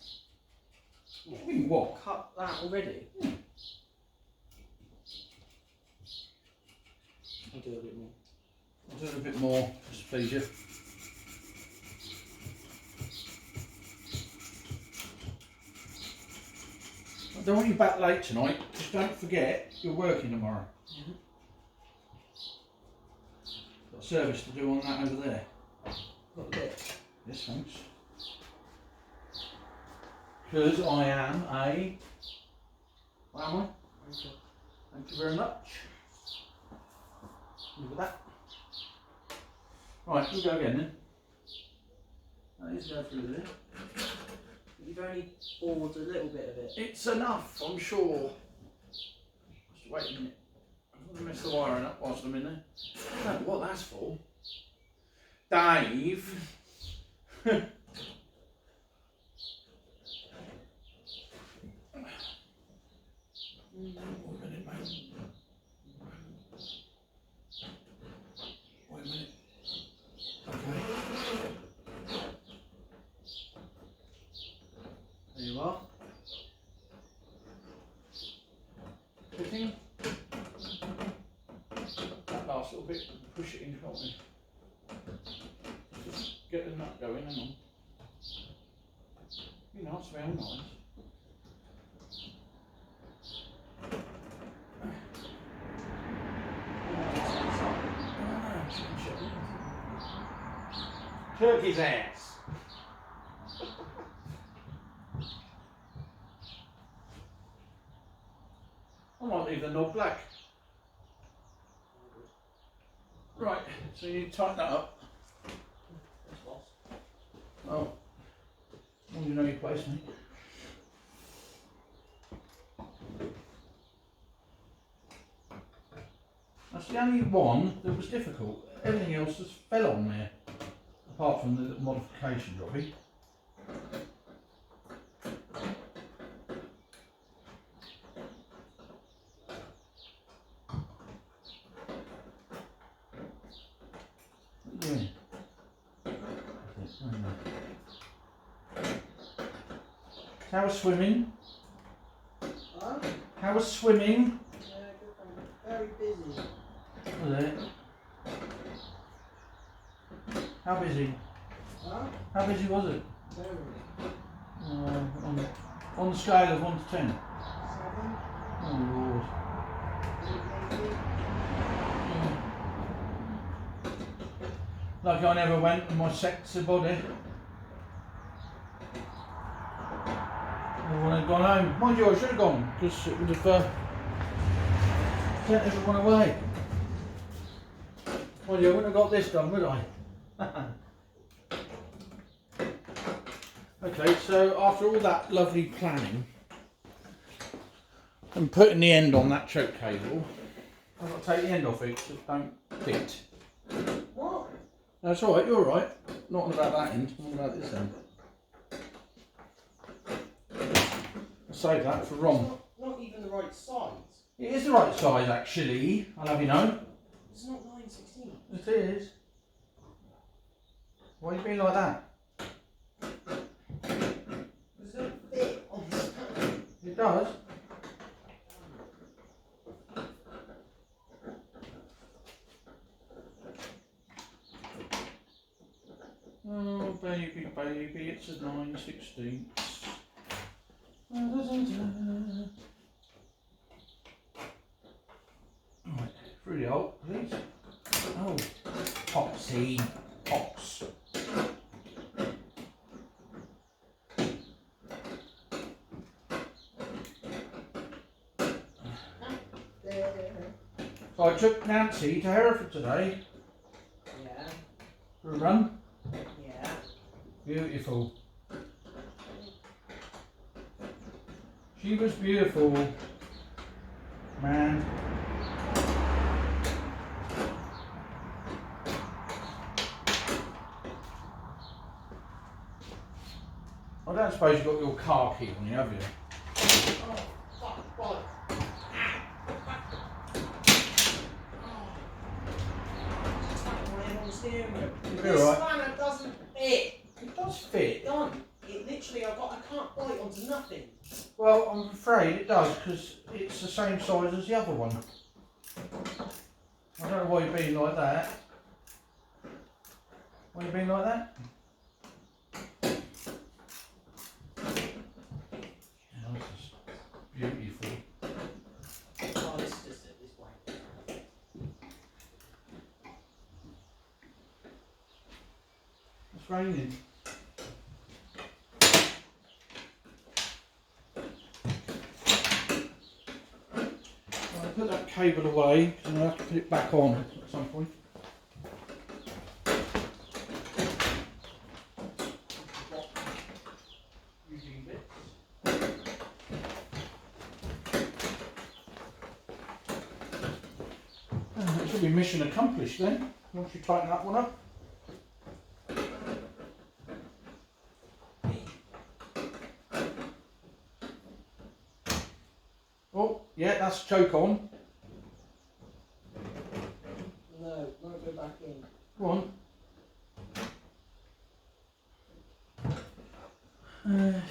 What do you mean, what? Cut that already? Yeah. I'll do a bit more. I'll do it a bit more, just to please you. I don't want you back late tonight. Just don't forget you're working tomorrow. Got a service to do on that over there. Got a bit. Yes, thanks. Because I am a... What am I? Okay. Thank you very much. Look at that. Right, we'll go again then. Let's go through there. You've only bored a little bit of it. It's enough, I'm sure. Just wait a minute. I'm going to mess the wiring up whilst I'm in there. I don't know what that's for. Dave. Wait a minute, mate. Wait a minute. Okay. There you are. Fitting. That last little bit, push it in, can't we? Just get the nut going, hang on. You know, it's very nice. Turkey's ass. I might leave the knob black. Right, so you need to tighten that up. Oh, well, you know your place, mate. That's the only one that was difficult. Everything else just fell on there. Apart from the little modification, Robbie. What are you doing? How was swimming? Huh? How was swimming? Yeah, good one. Very busy. Was it? How busy? Huh? How busy was it? Very. On the scale of 1 to 10. 7. Oh Lord. 8 maybe. Like I never went in my sexy body. Everyone had gone home. Mind you, I should have gone because it would have sent everyone away. Mind you, I wouldn't have got this done, would I? Okay, so after all that lovely planning and putting the end on that choke cable, I've got to take the end off it because it don't fit. What? That's all right. You're all right. Not on about that end. Not about this end. I'll save that for Ron. Not even the right size. It is the right size, actually. I'll have you know. It's not 9/16. It is. Why are you being like that? Does it fit on the stand? It does. Oh, baby, baby, it's a 9/16. Right, through the hole, please. Oh, Popsy, Pops. So I took Nancy to Hereford today Yeah. for a run. Yeah. Beautiful. She was beautiful, man. I don't suppose you've got your car key on you, have you? Oh, fuck, bollocks. This Alright. spanner doesn't fit. It does fit. Done. It literally, I can't bite onto nothing. Well, I'm afraid it does because it's the same size as the other one. I don't know why you're being like that. Why are you being like that? Oh, this is beautiful. Oh, this is just it, this way. It's raining. I'll put that cable away because I'll have to put it back on at some point. Using bits. It should be mission accomplished then, once you tighten that one up. Oh, yeah, that's choke on. No, won't go back in. Go on.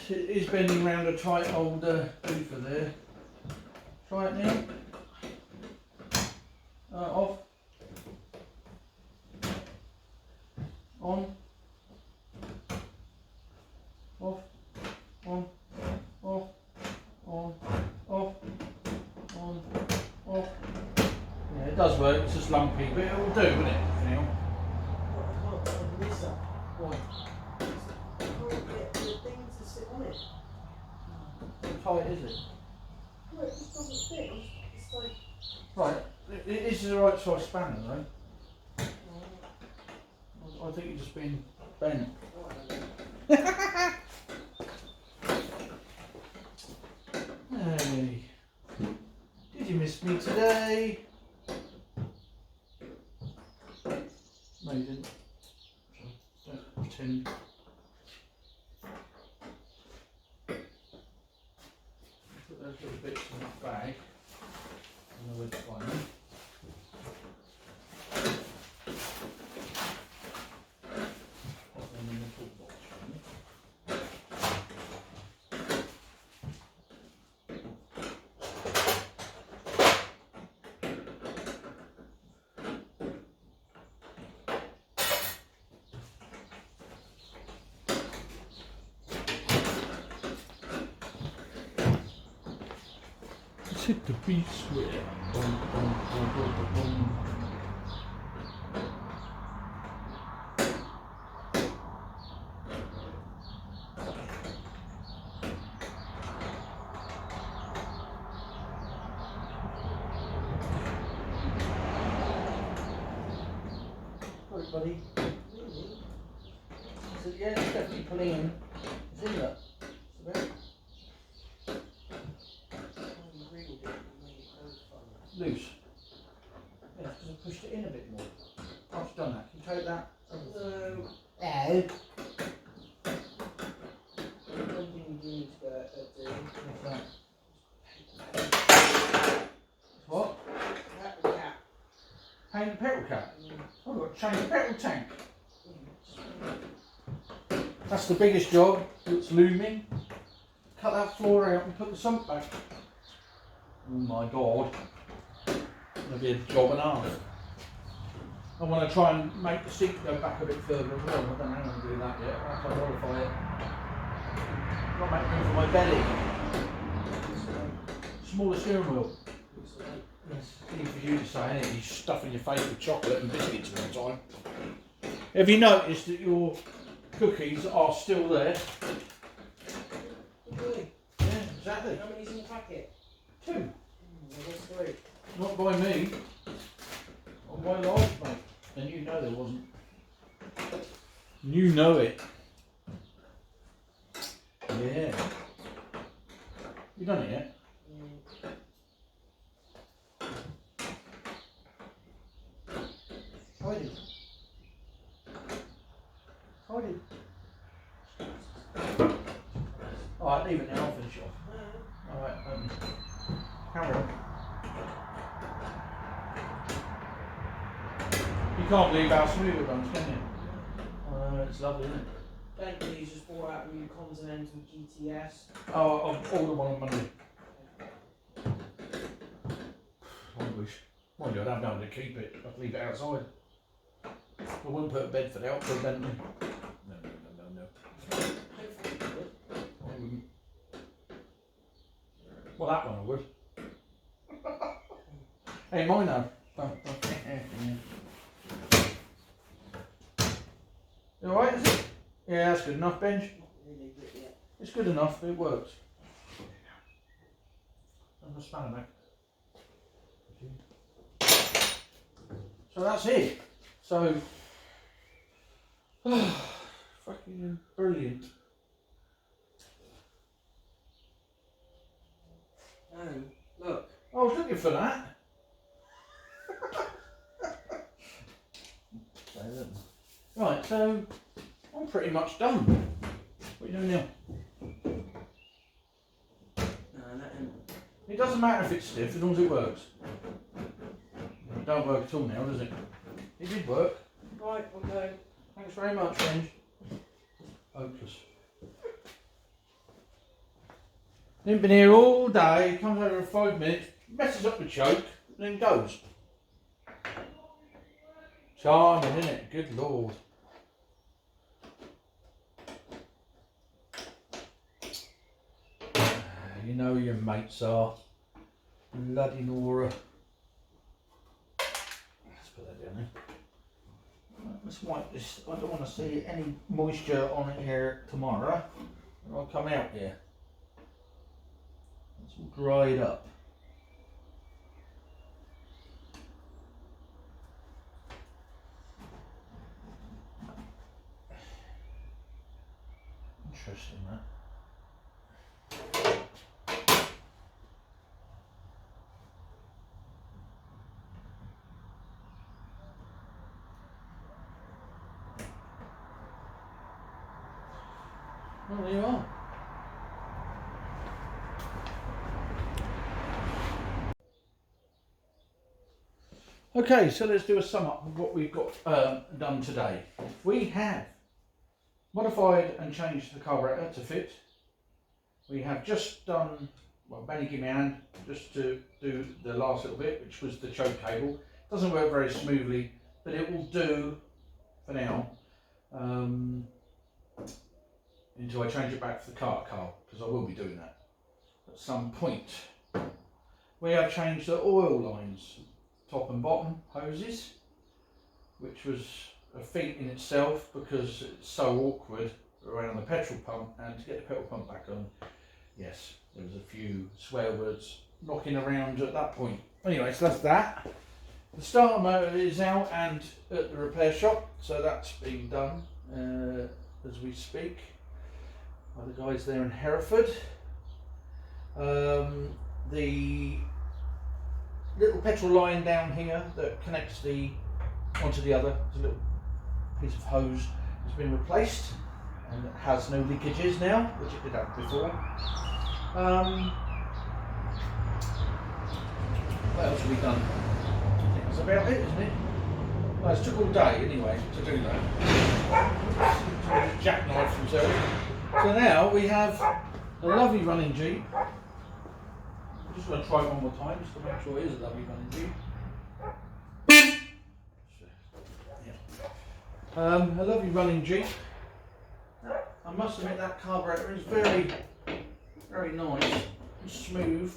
It is bending round a tight old lever there. Try it now. Off. On. Off. On. Off. On. Off. On. Off. Yeah, it does work. It's just lumpy, but it will do, won't it? For now. I can't open this up. Why? I can't get the thing to sit on it. How tight is it? No, it just doesn't fit. It's like... Right. It is the right size spanner though. I think you're just being bent. Hey, did you miss me today? No, you didn't. So don't pretend. Put those little bits in that bag. I know where to find them. Put them in the toolbox for me. Let's hit the beat square. Boom, boom, boom, boom, boom, boom. Sorry, buddy. Really? I said, yeah, it's definitely pulling in. It's in there. It's a bit loose. Yeah, because I pushed it in a bit more. I've done that. Can you take that over One thing you do need to do. What? The cap. Paint the petrol cap? Oh, I've got to change the petrol tank. That's the biggest job that's looming. Cut that floor out and put the sump back. Oh my god. That'll be a job and a half. I want to try and make the seat go back a bit further as well. I don't know how to do that yet. I'll have to modify it. I've got to make room for my belly. Smaller steering wheel. It's easy for you to say, isn't it? You're stuffing your face with chocolate and biscuits all the time. Have you noticed that your cookies are still there? Really? Yeah, exactly. How many's in the packet? 2. There's 3. Not by me. On my life, mate. And you know there wasn't. You know it. Yeah. You done it yet? I did. Alright, leave it now, I'll finish it off. Alright, carry on. You can't believe how smooth it runs, can you? It's lovely, isn't it? Bentley's just brought out a new Continental GTS. Oh, I'll order one on Monday. I wish. Mind you, I don't know how to keep it. I'd leave it outside. I wouldn't put a bed for the out for a Bentley. No. I wouldn't. Well, that one I would. Hey, mine though. You alright, is it? Yeah, that's good enough, Benj. It's good enough, it works. I've got a spanner back. So that's it. So, fucking brilliant. Look. I was looking for that. Right, so I'm pretty much done. What are you doing now? It doesn't matter if it's stiff as long as it works. It don't work at all now, does it? It did work. Right, okay. Thanks very much, Benj. Hopeless. He's been here all day, comes over in 5 minutes, messes up the choke, and then goes. Charming, isn't it? Good lord. You know who your mates are. Bloody Nora. Let's put that down there. Right, let's wipe this. I don't want to see any moisture on it here tomorrow. I'll come out here. It's all dried up. Interesting, that. Well, there you are. Okay, so let's do a sum up of what we've got done today. We have modified and changed the carburetor to fit. We have just done, well, Benny gave me a hand just to do the last little bit, which was the choke cable. Doesn't work very smoothly, but it will do for now. Until I change it back to the car, because I will be doing that at some point. We have changed the oil lines, top and bottom hoses, which was a feat in itself because it's so awkward around the petrol pump, and to get the petrol pump back on, yes, there was a few swear words knocking around at that point. Anyway, so that's that. The starter motor is out and at the repair shop, so that's being done as we speak by the guys there in Hereford. The little petrol line down here that connects the onto the other, there's a little piece of hose has been replaced and it has no leakages now, which it did have before. What else have we done? I think that's about it, isn't it? Well, it took all day anyway to do that. Jackknife himself. So now we have a lovely running Jeep. I'm just going to try it one more time just to make sure it is a lovely running Jeep. A lovely running Jeep. I must admit that carburetor is very, very nice and smooth.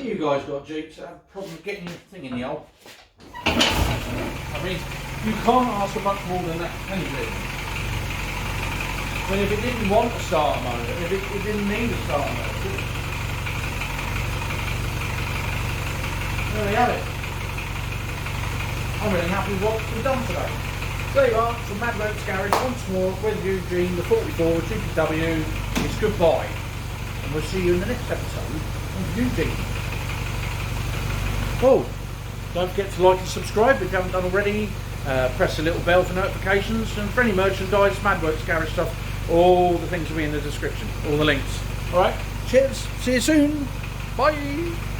You guys got Jeeps that have a problem getting your thing in the hole. I mean, you can't ask for much more than that, can you really? I mean, if it didn't want a starter motor, if it didn't need a starter motor, there we have it. I'm really happy with what we've done today. There you are, from Mad Works Garage once more with Eugene, the 44 GPW. It's goodbye. And we'll see you in the next episode of Eugene. Oh, don't forget to like and subscribe if you haven't done already. Press the little bell for notifications, and for any merchandise, Mad Works Garage stuff, all the things will be in the description, all the links. Alright, cheers, see you soon, bye!